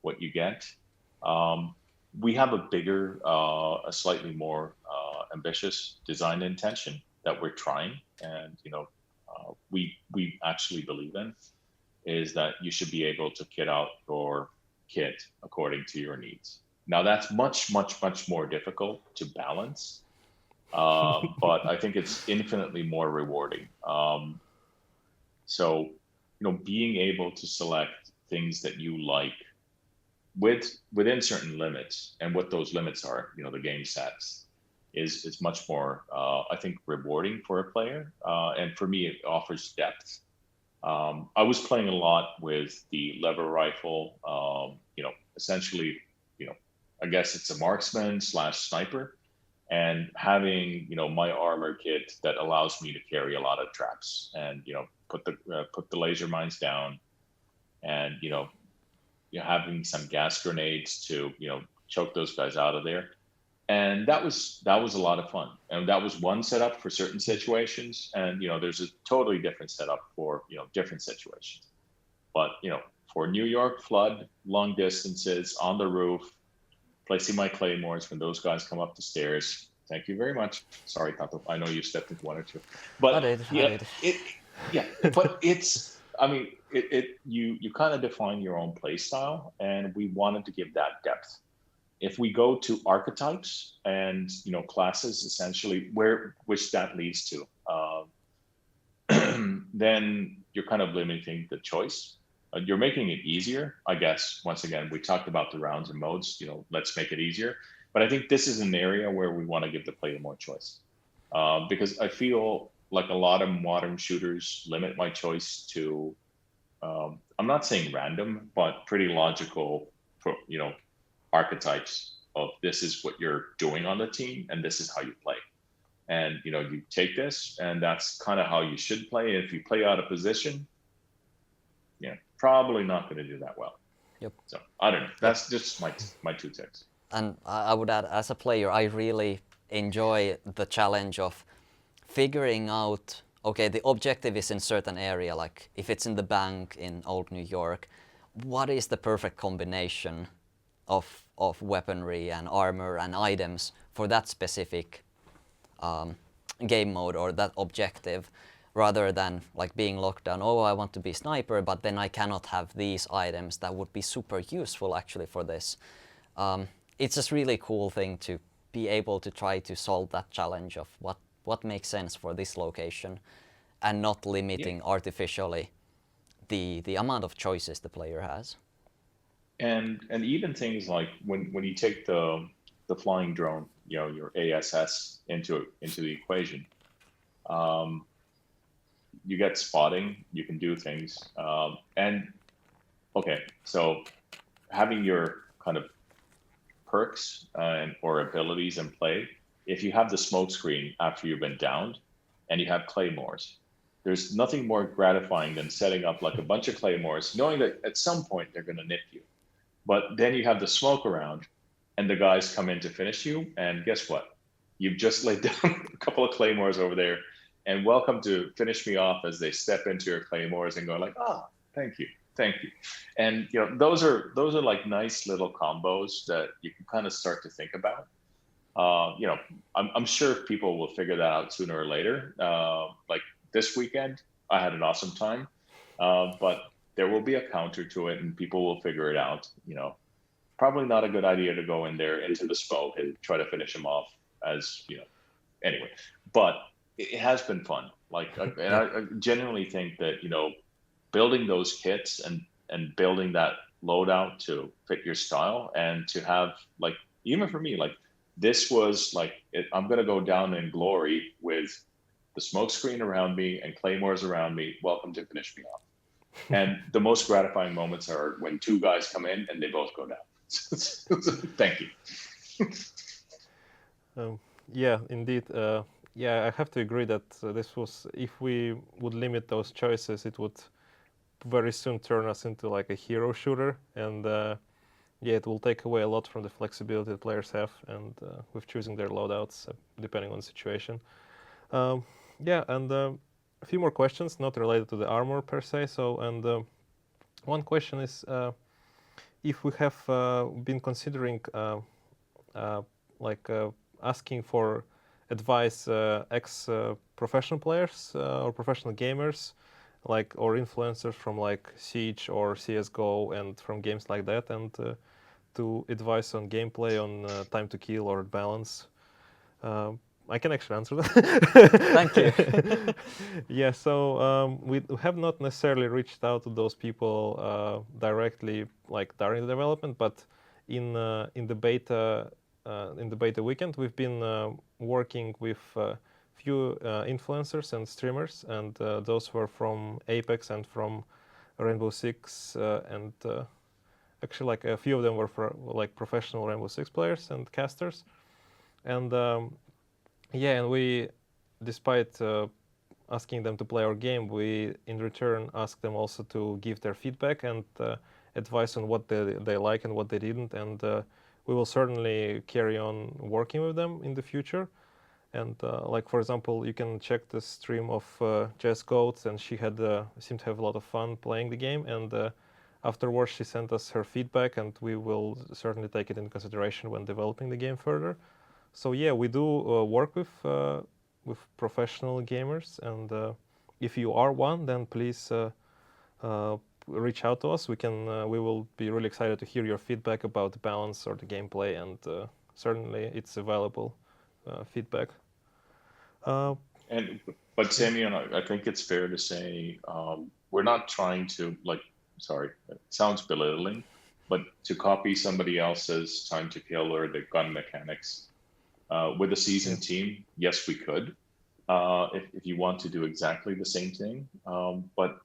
what you get. We have a bigger, a slightly more ambitious design intention that we're trying, and we actually believe in, is that you should be able to kit out your kit according to your needs. Now that's much more difficult to balance, but I think it's infinitely more rewarding. So being able to select things that you like within certain limits, and what those limits are, the game sets, is much more, I think, rewarding for a player. And for me, it offers depth. I was playing a lot with the lever rifle, essentially, I guess it's a marksman / sniper. and having my armor kit that allows me to carry a lot of traps and put the laser mines down, and having some gas grenades to choke those guys out of there. And that was a lot of fun, and that was one setup for certain situations, and there's a totally different setup for different situations. But for New York flood, long distances on the roof, placing my claymores when those guys come up the stairs. Thank you very much. Sorry, Tato. I know you stepped into one or two, but I did. but it's. I mean, you kind of define your own play style, and we wanted to give that depth. If we go to archetypes and classes, essentially, which that leads to, then you're kind of limiting the choice. You're making it easier, I guess. Once again, we talked about the rounds and modes. Let's make it easier. But I think this is an area where we want to give the player more choice, because I feel like a lot of modern shooters limit my choice to, I'm not saying random, but pretty logical, archetypes of this is what you're doing on the team and this is how you play. And you take this and that's kind of how you should play. And if you play out of position, probably not going to do that well. Yep. So I don't know. That's just my two ticks. And I would add, as a player, I really enjoy the challenge of figuring out, okay, the objective is in certain area, like if it's in the bank in old New York, what is the perfect combination of weaponry and armor and items for that specific game mode or that objective, rather than like being locked down, oh, I want to be sniper, but then I cannot have these items that would be super useful actually for this. It's just really cool thing to be able to try to solve that challenge of what makes sense for this location and not limiting artificially the amount of choices the player has. And even things like when you take the flying drone, your ASS into the equation, you get spotting, you can do things, and okay, so having your kind of perks or abilities in play, if you have the smoke screen after you've been downed and you have claymores, there's nothing more gratifying than setting up like a bunch of claymores, knowing that at some point they're going to nip you. But then you have the smoke around and the guys come in to finish you, and guess what? You've just laid down a couple of claymores over there, and welcome to finish me off as they step into your claymores and go like, thank you. And those are like nice little combos that you can kind of start to think about. I'm sure people will figure that out sooner or later. Like this weekend, I had an awesome time, but there will be a counter to it, and people will figure it out. Probably not a good idea to go in there into the smoke and try to finish them off as anyway. But it has been fun. And I genuinely think that building those kits and building that loadout to fit your style, and to have like, even for me, like this was like I'm gonna go down in glory with the smoke screen around me and claymores around me. Welcome to finish me off. And the most gratifying moments are when two guys come in and they both go down. Thank you. Yeah, indeed. Yeah, I have to agree that this was, if we would limit those choices, it would very soon turn us into like a hero shooter, and yeah, it will take away a lot from the flexibility the players have, and with choosing their loadouts depending on the situation. Yeah, and a few more questions, not related to the armor per se. So, and one question is, if we have been considering asking for advice ex-professional players or professional gamers, or influencers from like Siege or CS:GO and from games like that, and to advise on gameplay, on time to kill or balance. I can actually answer that. Thank you. Yeah, so we have not necessarily reached out to those people directly, like during the development, but in the beta weekend, we've been working with few influencers and streamers, and those were from Apex and from Rainbow Six, and actually like a few of them were like professional Rainbow Six players and casters. And yeah, and we, despite asking them to play our game, we in return ask them also to give their feedback and advice on what they like and what they didn't. And we will certainly carry on working with them in the future. And like, for example, you can check the stream of Jess Goats, and she had seemed to have a lot of fun playing the game. And afterwards, she sent us her feedback, and we will certainly take it into consideration when developing the game further. So yeah, we do work with professional gamers, and if you are one, then please reach out to us. We will be really excited to hear your feedback about the balance or the gameplay, and certainly it's available feedback. But Simeon, I think it's fair to say we're not trying to sorry, it sounds belittling, but to copy somebody else's time to kill or the gun mechanics. With a seasoned team, yes, we could. If you want to do exactly the same thing, but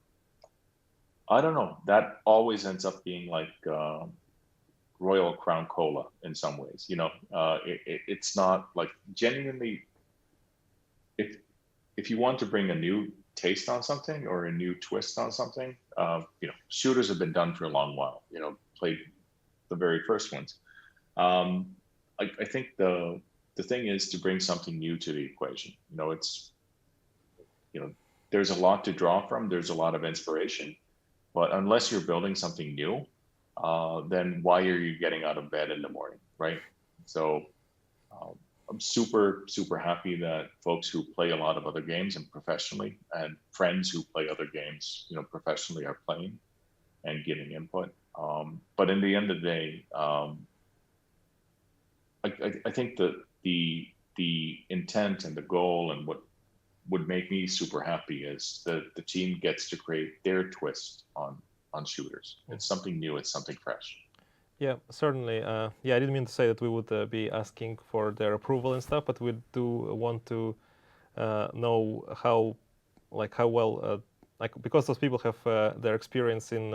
I don't know. That always ends up being like Royal Crown Cola in some ways. It's not like genuinely. If you want to bring a new taste on something or a new twist on something, shooters have been done for a long while. Played the very first ones. I think the thing is to bring something new to the equation. There's a lot to draw from. There's a lot of inspiration, but unless you're building something new, then why are you getting out of bed in the morning, right? So I'm super, super happy that folks who play a lot of other games and professionally, and friends who play other games, professionally are playing and giving input. But in the end of the day, I think that the intent and the goal and what would make me super happy is that the team gets to create their twist on shooters. It's something new. It's something fresh. Yeah, certainly. Yeah, I didn't mean to say that we would be asking for their approval and stuff, but we do want to know how well, because those people have their experience in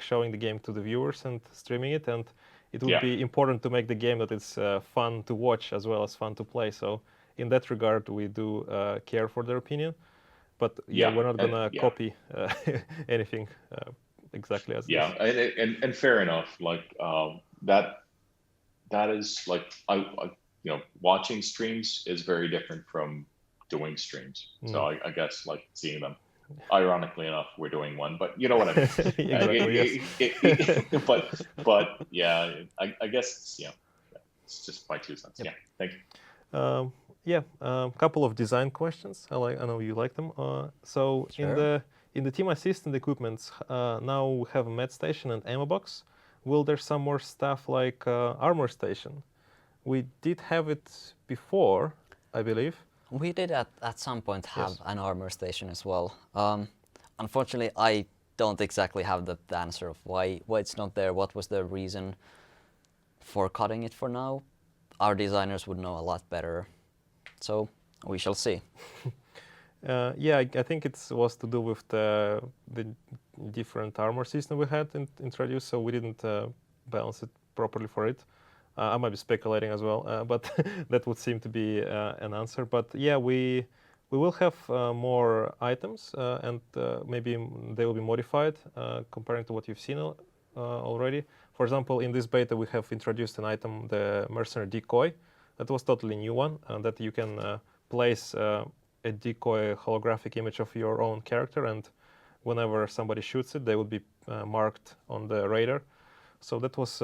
showing the game to the viewers and streaming it, and it would be important to make the game that it's fun to watch as well as fun to play. So in that regard, we do care for their opinion. But we're not gonna copy anything exactly as it is. And fair enough. That is I watching streams is very different from doing streams. So I guess seeing them. Ironically enough, we're doing one, but you know what I mean. Exactly, yes. But yeah, I guess it's just my 2 cents. Yeah, thank you. Couple of design questions. I know you like them. So sure. in the team assistant equipments, now we have a med station and ammo box. Will there some more stuff like armor station? We did have it before, I believe. We did at some point have an armor station as well. Unfortunately, I don't exactly have the answer of why it's not there. What was the reason for cutting it for now? Our designers would know a lot better. So we shall see. I think it was to do with the different armor system we had introduced, so we didn't balance it properly for it. I might be speculating as well, but that would seem to be an answer. But yeah, we will have more items, and maybe they will be modified comparing to what you've seen already. For example, in this beta, we have introduced an item, the mercenary decoy. That was totally new one, that you can place a decoy holographic image of your own character, and whenever somebody shoots it, they would be marked on the radar. So that was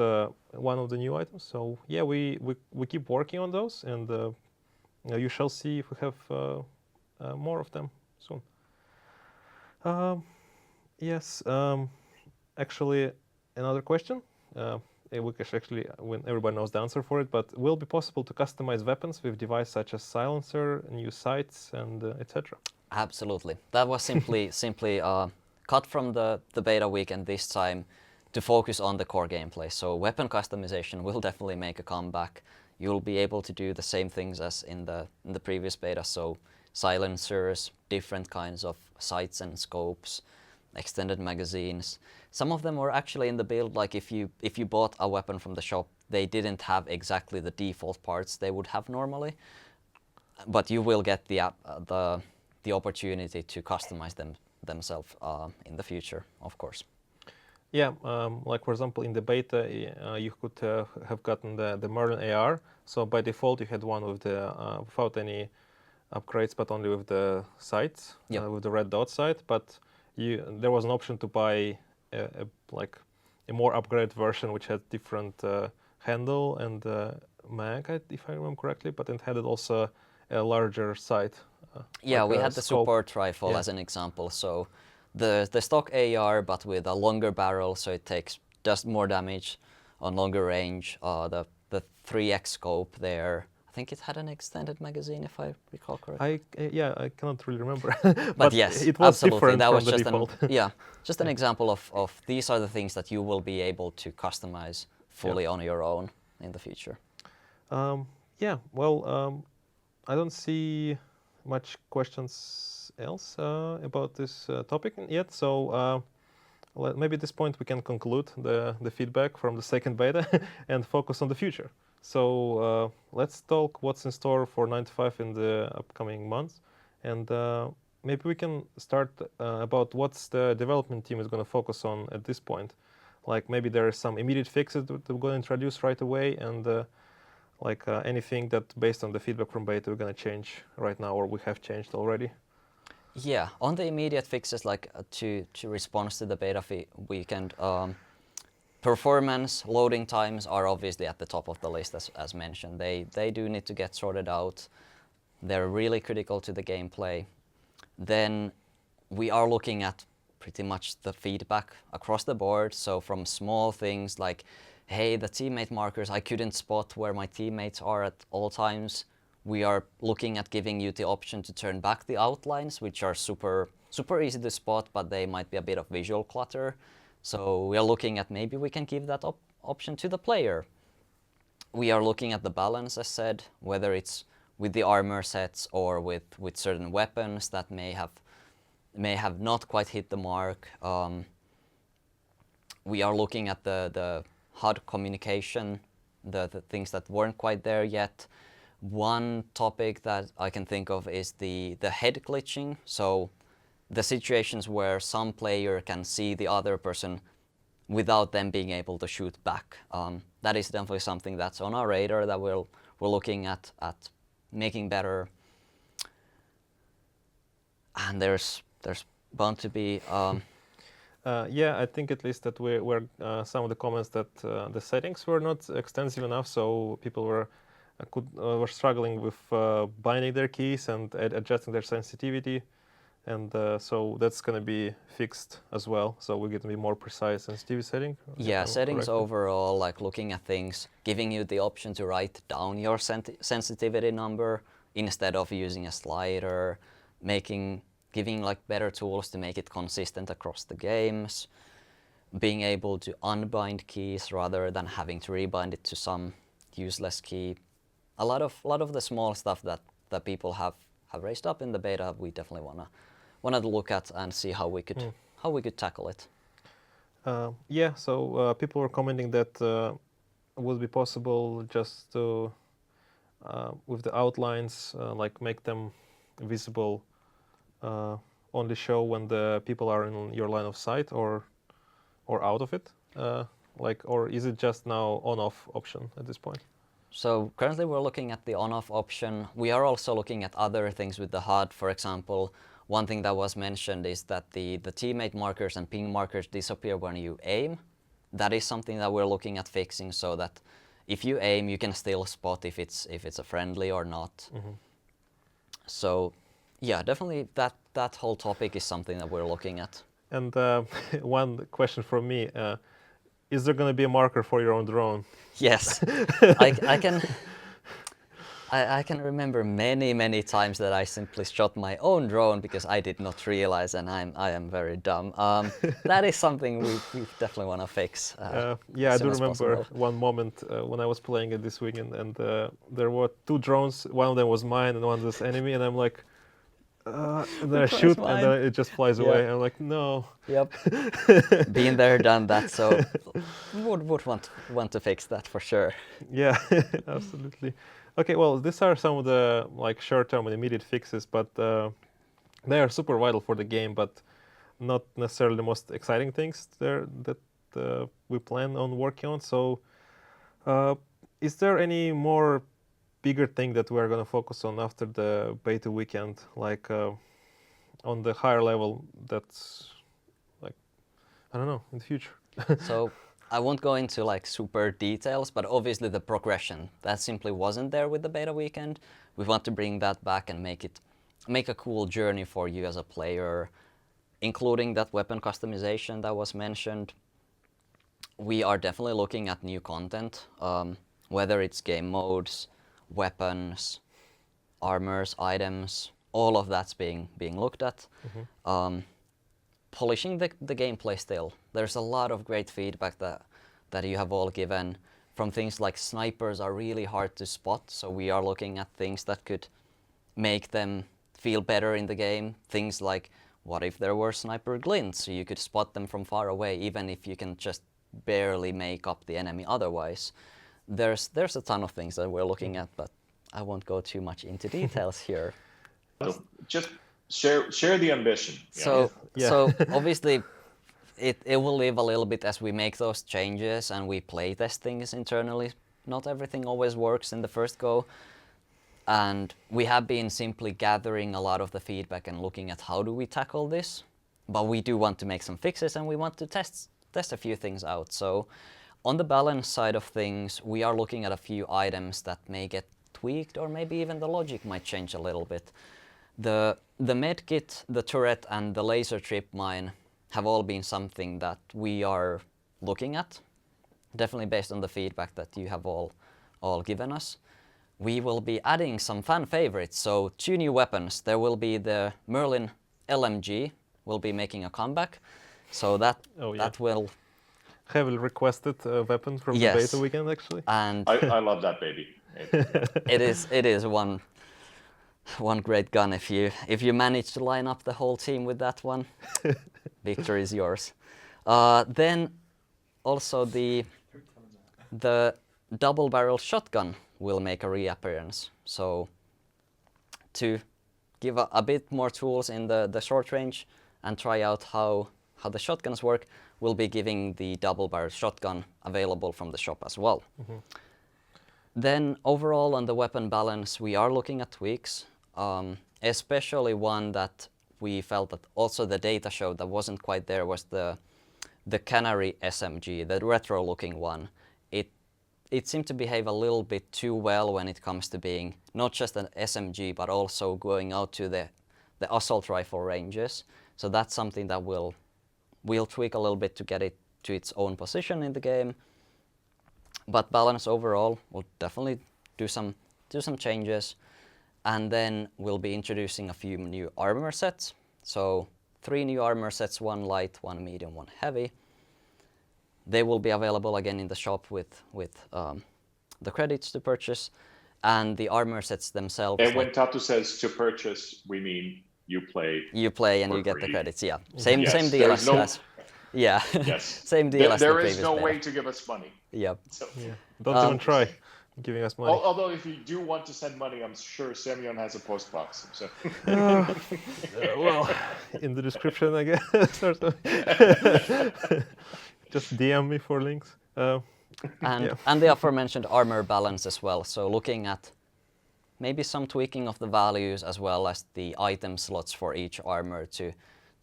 one of the new items. So yeah, we keep working on those, and you shall see if we have more of them soon. Yes, actually, another question. Actually, when everybody knows the answer for it, but will it be possible to customize weapons with devices such as silencer, new sights, and etc.? Absolutely. That was simply cut from the beta weekend this time to focus on the core gameplay. So weapon customization will definitely make a comeback. You'll be able to do the same things as in the previous beta. So silencers, different kinds of sights and scopes, extended magazines. Some of them were actually in the build, like if you bought a weapon from the shop they didn't have exactly the default parts they would have normally. But you will get the opportunity to customize them themselves in the future, of course. Yeah, like for example, in the beta, you could have gotten the modern AR. So by default, you had one with the without any upgrades, but only with the sights, with the red dot sight. But there was an option to buy like a more upgraded version, which had different handle and mag, if I remember correctly. But it had also a larger sight. Yeah, like we a had the scope. support rifle as an example. So the stock AR, but with a longer barrel, so it does more damage on longer range. The 3x scope there. I think it had an extended magazine, if I recall correctly. I cannot really remember. But yes, it was absolutely. different That from was the just default. just an example of these are the things that you will be able to customize fully on your own in the future. Yeah, well, I don't see much questions else about this topic yet. So maybe at this point we can conclude the feedback from the second beta and focus on the future. So let's talk what's in store for 9to5 in the upcoming months. And maybe we can start about what's the development team is going to focus on at this point. Like maybe there are some immediate fixes that we're going to introduce right away, and anything that based on the feedback from beta we're going to change right now, or we have changed already. Yeah, on the immediate fixes, like to respond to the beta weekend, performance, loading times are obviously at the top of the list, as mentioned. They do need to get sorted out. They're really critical to the gameplay. Then we are looking at pretty much the feedback across the board. So from small things like, hey, the teammate markers, I couldn't spot where my teammates are at all times. We are looking at giving you the option to turn back the outlines, which are super easy to spot, but they might be a bit of visual clutter. So we are looking at maybe we can give that option to the player. We are looking at the balance, as said, whether it's with the armor sets or with certain weapons that may have not quite hit the mark. We are looking at the HUD communication, the things that weren't quite there yet. One topic that I can think of is the head glitching. So the situations where some player can see the other person without them being able to shoot back. That is definitely something that's on our radar that we're looking at making better. And there's bound to be. Yeah, I think at least that we're some of the comments that the settings were not extensive enough, so people were struggling with binding their keys and adjusting their sensitivity, and so that's going to be fixed as well. So we're going to be more precise sensitivity setting. Yeah, settings overall, like looking at things, giving you the option to write down your sensitivity number instead of using a slider, giving like better tools to make it consistent across the games, being able to unbind keys rather than having to rebind it to some useless key. A lot of the small stuff that people have raised up in the beta, we definitely wanna look at and see how we could tackle it. Yeah, so people were commenting that would be possible just to with the outlines like make them visible. Only show when the people are in your line of sight or out of it, or is it just now on-off option at this point? So currently we're looking at the on-off option. We are also looking at other things with the HUD. For example, one thing that was mentioned is that the teammate markers and ping markers disappear when you aim. That is something that we're looking at fixing, so that if you aim, you can still spot if it's a friendly or not. Mm-hmm. So yeah, definitely that whole topic is something that we're looking at. And one question from me, is there going to be a marker for your own drone? Yes, I can remember many times that I simply shot my own drone because I did not realize, and I am very dumb. That is something we definitely want to fix. Yeah, I do remember one moment when I was playing it this weekend, and there were two drones. One of them was mine, and one was enemy, and I'm like, then I shoot, and then it just flies Yeah. away. I'm like, no. Yep. Been there, done that. So would want to fix that for sure. Yeah, absolutely. Okay, well, these are some of the like short-term and immediate fixes, but they are super vital for the game, but not necessarily the most exciting things there that we plan on working on. So, is there any more bigger thing that we're going to focus on after the beta weekend, like on the higher level? That's like, I don't know, in the future. So I won't go into like super details, but obviously the progression that simply wasn't there with the beta weekend. We want to bring that back and make a cool journey for you as a player, including that weapon customization that was mentioned. We are definitely looking at new content, whether it's game modes, weapons, armors, items, all of that's being looked at. Polishing the gameplay still. There's a lot of great feedback that you have all given from things like snipers are really hard to spot, so we are looking at things that could make them feel better in the game. Things like, what if there were sniper glints, so you could spot them from far away, even if you can just barely make up the enemy otherwise. There's a ton of things that we're looking at, but I won't go too much into details here. So just share the ambition. So Yeah. so obviously it will live a little bit as we make those changes and we play test things internally. Not everything always works in the first go. And we have been simply gathering a lot of the feedback and looking at how do we tackle this. But we do want to make some fixes and we want to test a few things out. So on the balance side of things, we are looking at a few items that may get tweaked, or maybe even the logic might change a little bit. The medkit, the turret, and the laser trip mine have all been something that we are looking at, definitely based on the feedback that you have all given us. We will be adding some fan favorites, so 2 new weapons. There will be the Merlin LMG will be making a comeback, so that will Heavily requested weapon from the beta weekend, actually. And I love that baby. it is one great gun. If you manage to line up the whole team with that one, victory is yours. Then also the double barrel shotgun will make a reappearance. So to give a bit more tools in the short range and try out how the shotguns work, we'll be giving the double barrel shotgun available from the shop as well. Then overall on the weapon balance, we are looking at tweaks, especially one that we felt that also the data showed that wasn't quite there was the Canary SMG, the retro looking one. It seemed to behave a little bit too well when it comes to being not just an SMG, but also going out to the assault rifle ranges. So that's something that we'll tweak a little bit to get it to its own position in the game. But balance overall, we'll definitely do some changes. And then we'll be introducing a few new armor sets. So 3 new armor sets, 1 light, 1 medium, 1 heavy. They will be available again in the shop with the credits to purchase, and the armor sets themselves. And when Tatu says to purchase, we mean you play. You play and you get the free. credits. Yeah, same Yes, deal there's as yeah. Yes. Same deal as the There previous is no beta. way to give us money. Yep. So, Don't even try giving us money. although if you do want to send money, I'm sure Semyon has a post box. So. Well, in the description, I guess. Or something. Just DM me for links. And the aforementioned armor balance as well. So looking at maybe some tweaking of the values as well as the item slots for each armor to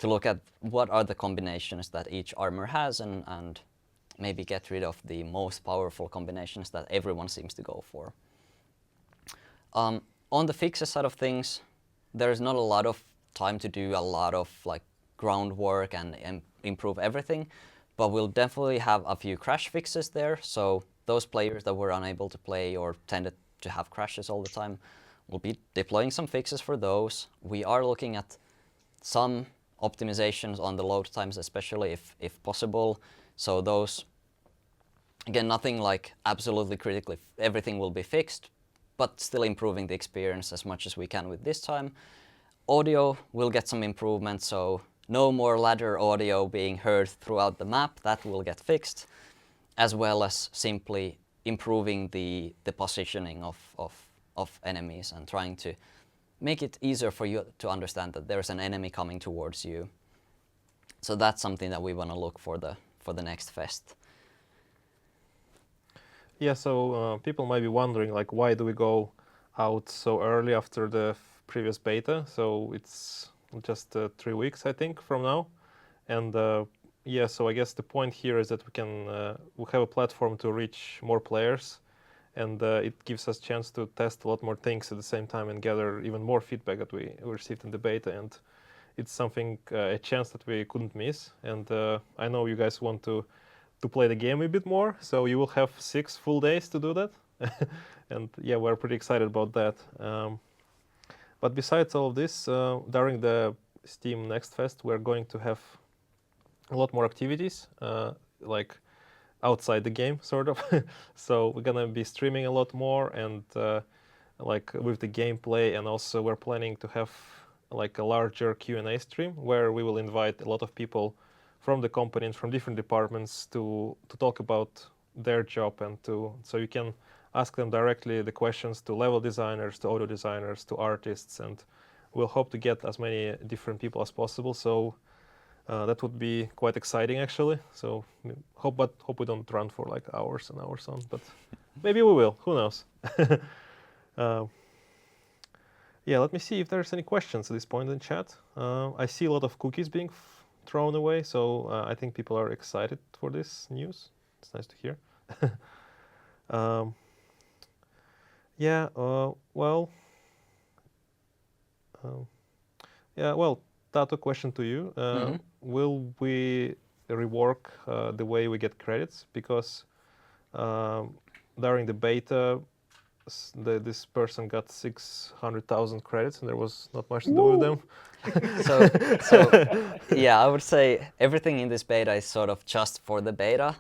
look at what are the combinations that each armor has and maybe get rid of the most powerful combinations that everyone seems to go for. On the fixes side of things, there's not a lot of time to do a lot of like groundwork and improve everything, but we'll definitely have a few crash fixes there. So those players that were unable to play or tended to have crashes all the time, we'll be deploying some fixes for those. We are looking at some optimizations on the load times, especially if possible. So those, again, nothing like absolutely critically, everything will be fixed, but still improving the experience as much as we can with this time. audio will get some improvements, so no more ladder audio being heard throughout the map. That will get fixed, as well as simply improving the positioning of enemies and trying to make it easier for you to understand that there's an enemy coming towards you. So that's something that we want to look for the next fest. Yeah, so people might be wondering, like, why do we go out so early after the previous beta? So it's just 3 weeks, I think, from now. And yeah, so I guess the point here is that we have a platform to reach more players, and it gives us a chance to test a lot more things at the same time and gather even more feedback that we received in the beta. And it's something, a chance that we couldn't miss. And I know you guys want to play the game a bit more, so you will have 6 full days to do that. And yeah, we're pretty excited about that. But besides all of this, during the Steam Next Fest, we're going to have a lot more activities, like outside the game, sort of. So we're gonna be streaming a lot more, and like with the gameplay, and also we're planning to have like a larger Q&A stream where we will invite a lot of people from the company and from different departments to talk about their job, and so you can ask them directly the questions to level designers, to audio designers, to artists, and we'll hope to get as many different people as possible. So that would be quite exciting, actually. So hope we don't run for like hours and hours on, but maybe we will. Who knows? Yeah, let me see if there's any questions at this point in chat. I see a lot of cookies being thrown away, so I think people are excited for this news. It's nice to hear. Yeah, well, yeah, well, Tato, question to you. Will we rework the way we get credits? Because during the beta, this person got 600,000 credits, and there was not much to do with them. So yeah, I would say everything in this beta is sort of just for the beta,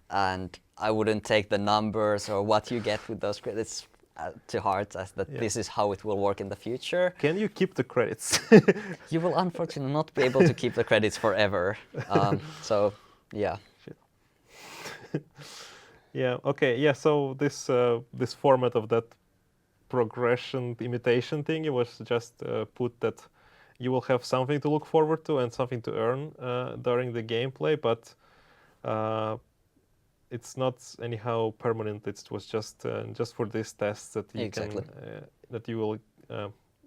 and I wouldn't take the numbers or what you get with those credits to heart, as that this is how it will work in the future. Can you keep the credits? You will unfortunately not be able to keep the credits forever. So yeah. Yeah. Okay. Yeah. So this format of that progression imitation thing, it was just put that you will have something to look forward to and something to earn during the gameplay, but it's not anyhow permanent. It was just for these tests that you can that you will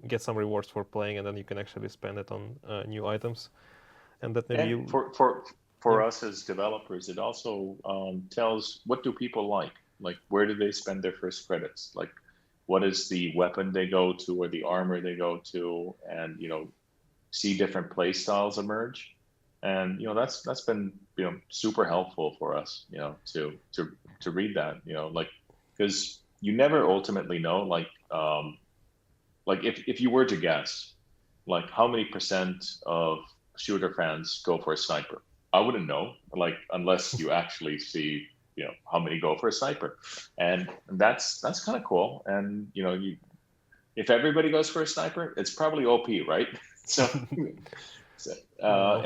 get some rewards for playing, and then you can actually spend it on new items, and that maybe and for us as developers, it also tells what do people like where do they spend their first credits, like what is the weapon they go to or the armor they go to, and see different play styles emerge. And that's been super helpful for us, to read that, like, because you never ultimately know, like if you were to guess, like how many % of shooter fans go for a sniper, I wouldn't know, like unless you actually see how many go for a sniper, and that's kind of cool. And if everybody goes for a sniper, it's probably OP, right? So.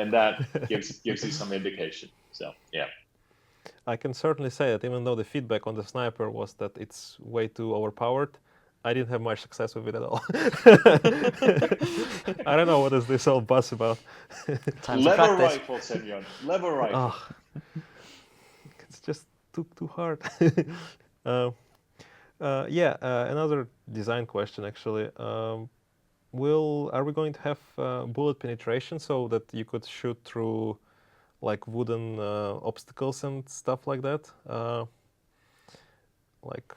And that gives you some indication. So yeah, I can certainly say that even though the feedback on the sniper was that it's way too overpowered, I didn't have much success with it at all. I don't know what is this all buzz about. Lever rifle, Semyon. Lever rifle. Oh, it's just too hard. Yeah, another design question actually. Are we going to have bullet penetration so that you could shoot through like wooden obstacles and stuff like that? Like,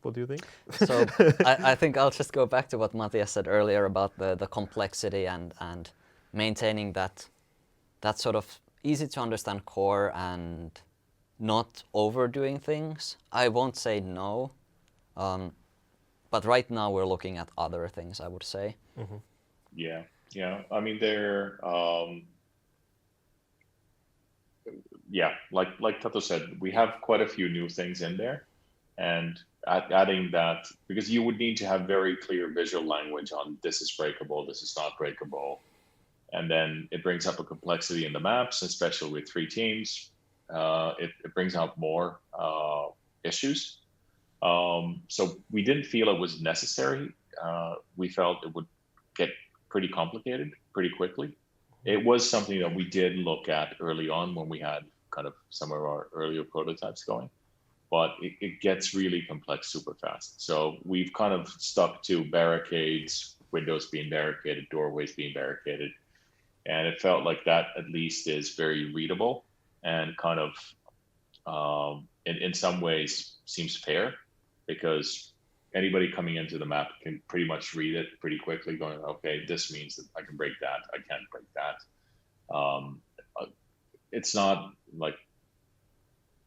what do you think? So I think I'll just go back to what Matthias said earlier about the complexity and maintaining that sort of easy to understand core and not overdoing things. I won't say no. But right now we're looking at other things, I would say. Mm-hmm. Yeah. I mean, they're like Tato said, we have quite a few new things in there, and adding that, because you would need to have very clear visual language on this is breakable, this is not breakable. And then it brings up a complexity in the maps, especially with 3 teams. It brings up more issues. So we didn't feel it was necessary. We felt it would get pretty complicated pretty quickly. It was something that we did look at early on when we had kind of some of our earlier prototypes going, but it gets really complex super fast. So we've kind of stuck to barricades, windows being barricaded, doorways being barricaded, and it felt like that at least is very readable and kind of in some ways seems fair, because anybody coming into the map can pretty much read it pretty quickly, going, okay, this means that I can break that, I can't break that. It's not like,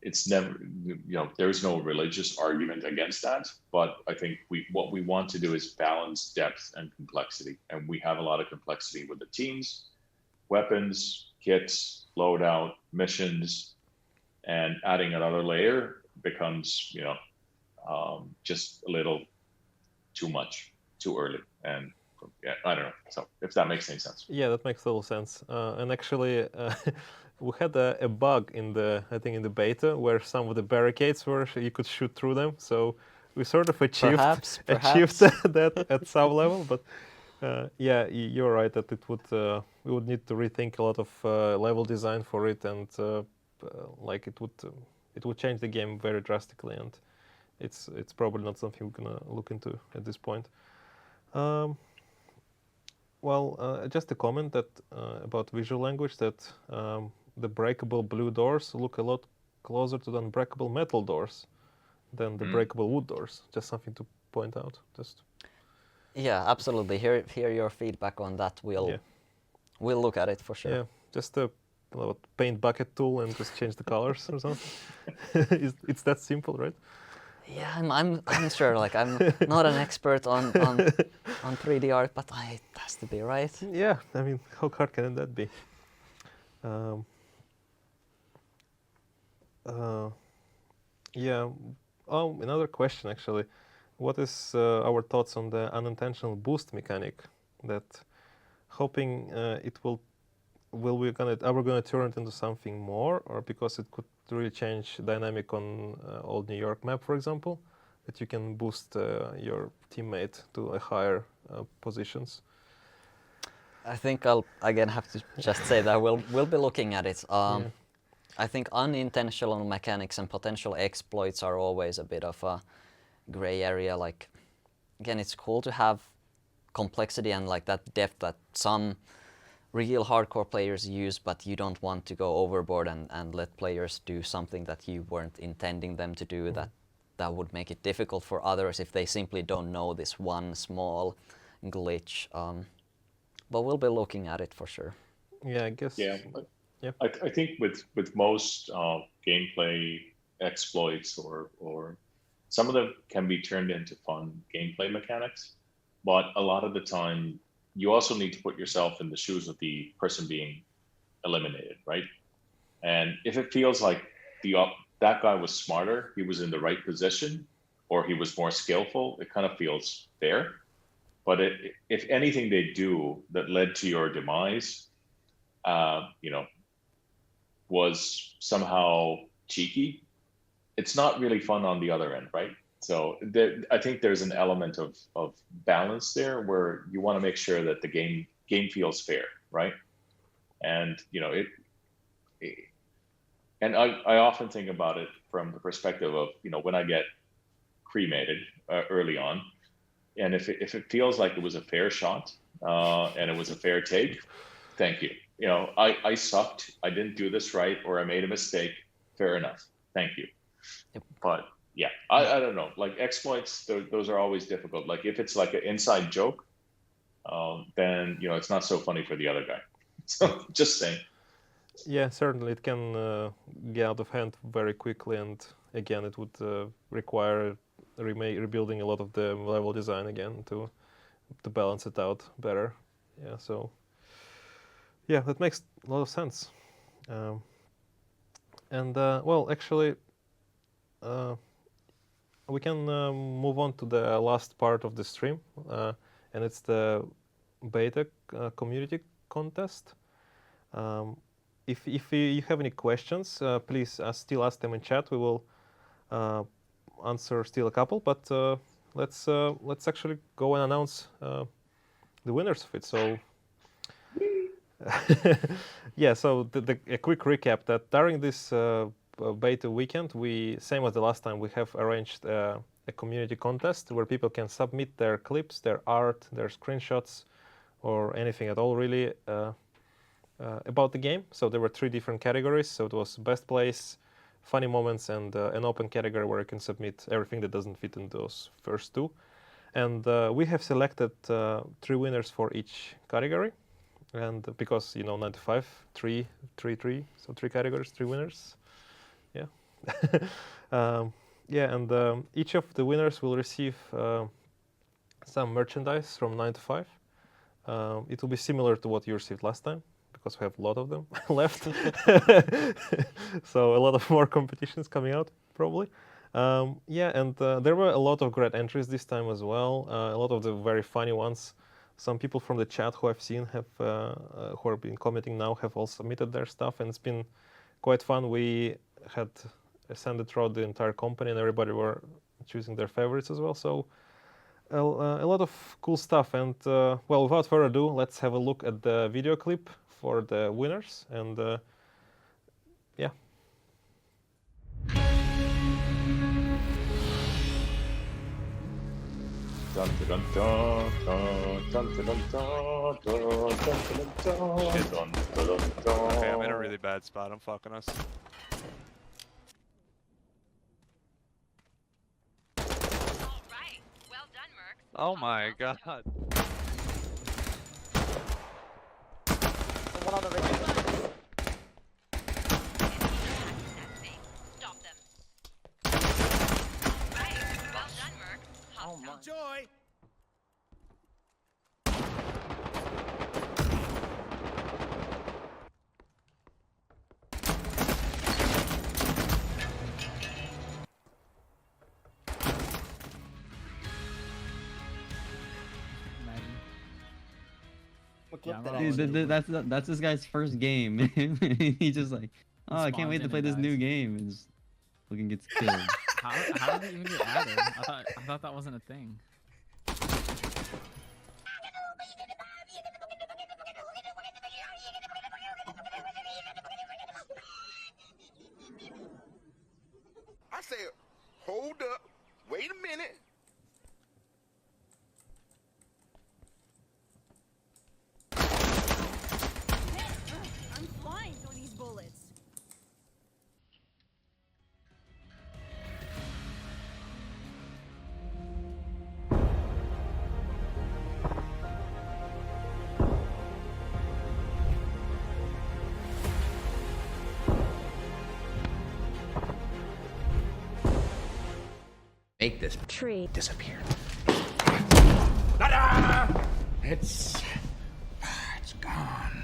it's never, there's no religious argument against that, but I think what we want to do is balance depth and complexity, and we have a lot of complexity with the teams, weapons, kits, loadout, missions, and adding another layer becomes, just a little too much, too early. And yeah, I don't know. So if that makes any sense. Yeah, that makes total sense. And actually, we had a bug in the beta where some of the barricades were, you could shoot through them. So we sort of achieved Perhaps. that at some level. But yeah, you're right that we would need to rethink a lot of level design for it, and like it would change the game very drastically, and it's probably not something we're gonna look into at this point. Well, just a comment that about visual language, that the breakable blue doors look a lot closer to the unbreakable metal doors than the breakable wood doors. Just something to point out. Just Yeah, absolutely. Hear your feedback on that. We'll look at it for sure. yeah, just a paint bucket tool and just change the colors or something. It's that simple, right? Yeah, I'm sure. Like, I'm not an expert on 3D art, but it has to be right. Yeah, I mean, how hard can that be? Yeah. Oh, another question actually. What is our thoughts on the unintentional boost mechanic? That hoping it are we gonna turn it into something more, or because it could really change dynamic on old New York map, for example, that you can boost your teammate to a higher positions. I think I'll again have to just say that we'll be looking at it. I think unintentional mechanics and potential exploits are always a bit of a gray area. Like, again, it's cool to have complexity and like that depth that some real hardcore players use, but you don't want to go overboard and let players do something that you weren't intending them to do. That would make it difficult for others if they simply don't know this one small glitch. But we'll be looking at it for sure. Yeah, I guess. Yeah. Yeah. I think with most gameplay exploits or some of them can be turned into fun gameplay mechanics, but a lot of the time you also need to put yourself in the shoes of the person being eliminated, right? And if it feels like that guy was smarter, he was in the right position, or he was more skillful, it kind of feels fair. But if anything they do that led to your demise, was somehow cheeky, it's not really fun on the other end, right? So I think there's an element of balance there where you want to make sure that the game feels fair, right? And and I often think about it from the perspective of when I get cremated early on, and if it feels like it was a fair shot and it was a fair take, thank you. I sucked, I didn't do this right, or I made a mistake. Fair enough, thank you. Yep. But yeah, I don't know. Like exploits, those are always difficult. Like if it's like an inside joke, then it's not so funny for the other guy. So just saying. Yeah, certainly it can get out of hand very quickly, and again, it would require rebuilding a lot of the level design again to balance it out better. Yeah, so yeah, that makes a lot of sense. And well, actually, we can move on to the last part of the stream, and it's the beta community contest. If you have any questions, please still ask them in chat. We will answer still a couple, but let's actually go and announce the winners of it. So yeah, so a quick recap that during this beta weekend, same as the last time, we have arranged a community contest where people can submit their clips, their art, their screenshots, or anything at all really about the game. So there were 3 different categories. So it was best place, funny moments, and an open category where you can submit everything that doesn't fit in those first 2. And we have selected 3 winners for each category. And because, 9 to 5, 3, 3, 3, so 3 categories, 3 winners. Yeah. Yeah, and each of the winners will receive some merchandise from 9 to 5. It will be similar to what you received last time, because we have a lot of them left. So a lot of more competitions coming out, probably. Yeah, and there were a lot of great entries this time as well. A lot of the very funny ones. Some people from the chat who I've seen who have been commenting now have all submitted their stuff, and it's been quite fun. We had sent it throughout the entire company, and everybody were choosing their favorites as well. So a lot of cool stuff. And well, without further ado, let's have a look at the video clip for the winners. And yeah. Dun, dun, dun, dun, dun, dun, dun, dun, dun, dun, dun, dun, dun. Okay, I'm in a really bad spot. I'm fucking us. All right. Well done, Merc. Oh my god. One on the ring. Stop them. Right. Well done, Merc. Oh my. Enjoy! What clip Yeah, that I'm I rolling. Dude, that's this guy's first game. He's just like, oh, I can't wait to play this new game, and just fucking gets killed. How did it even get added? I thought that wasn't a thing. I said, hold up, wait a minute. I'm flying through these bullets. Make this Tree. disappear. It's gone.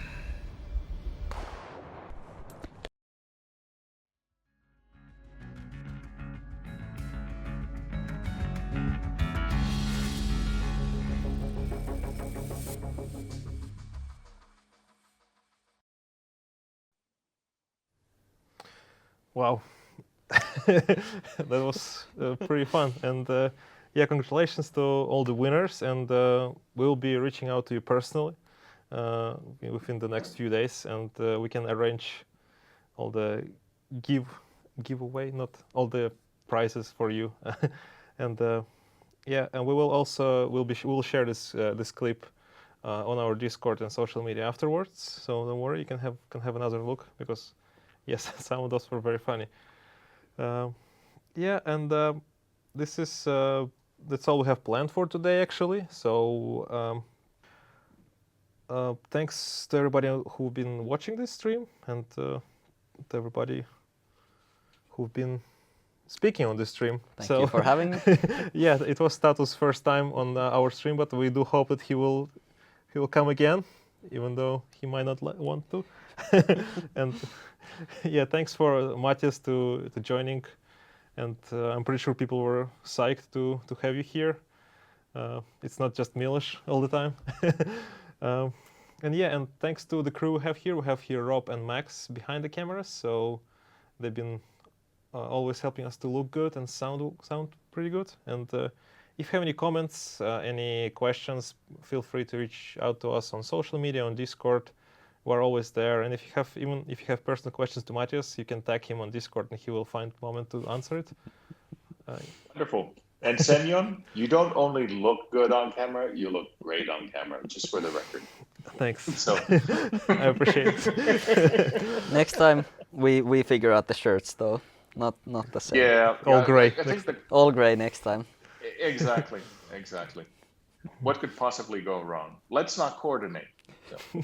Wow. That was pretty fun. And yeah, congratulations to all the winners. And we'll be reaching out to you personally within the next few days. And we can arrange all the giveaway, not all the prizes for you. And yeah, and we will also we'll share this clip on our Discord and social media afterwards. So don't worry, you can have another look, because yes, some of those were very funny. Yeah, and this is that's all we have planned for today, actually. So thanks to everybody who've been watching this stream, and to everybody who've been speaking on this stream. Thank you for having me. Yeah, it was Status' first time on our stream, but we do hope that he will come again, even though he might not want to. And yeah, thanks for Matthias to joining and I'm pretty sure people were psyched to have you here. It's not just Milos all the time. And yeah, and thanks to the crew we have here Rob and Max behind the cameras, so they've been always helping us to look good and sound pretty good. And if you have any comments, any questions, feel free to reach out to us on social media, on Discord. We're always there. And if you have personal questions to Matthias, you can tag him on Discord and he will find a moment to answer it. Wonderful. And Semyon, you don't only look good on camera, you look great on camera, just for the record. Thanks. So I appreciate it. Next time we figure out the shirts though, not the same. yeah, All gray. I think All gray next time. exactly. What could possibly go wrong? Let's not coordinate. So.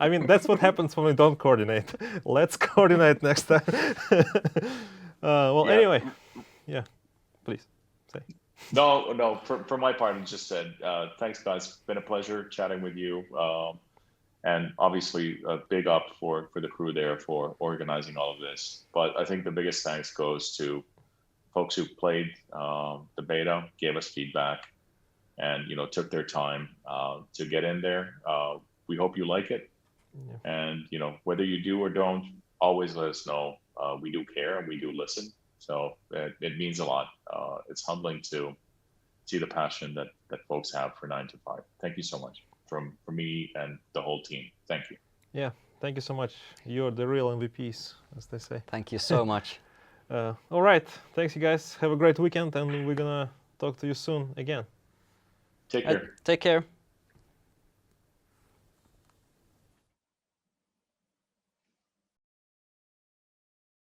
I mean, that's what happens when we don't coordinate. Let's coordinate next time. Well, Yeah. anyway, yeah, please say. No. For my part, I just said thanks, guys. It's been a pleasure chatting with you, and obviously a big up for the crew there for organizing all of this. But I think the biggest thanks goes to folks who played the beta, gave us feedback, and took their time to get in there. We hope you like it, and whether you do or don't, always let us know. We do care and we do listen. So it means a lot. It's humbling to see the passion that folks have for 9 to 5. Thank you so much from me and the whole team. Thank you. Yeah, thank you so much. You're the real MVPs, as they say. Thank you so much. All right, thanks you guys. Have a great weekend, and we're gonna talk to you soon again. Take care. Take care.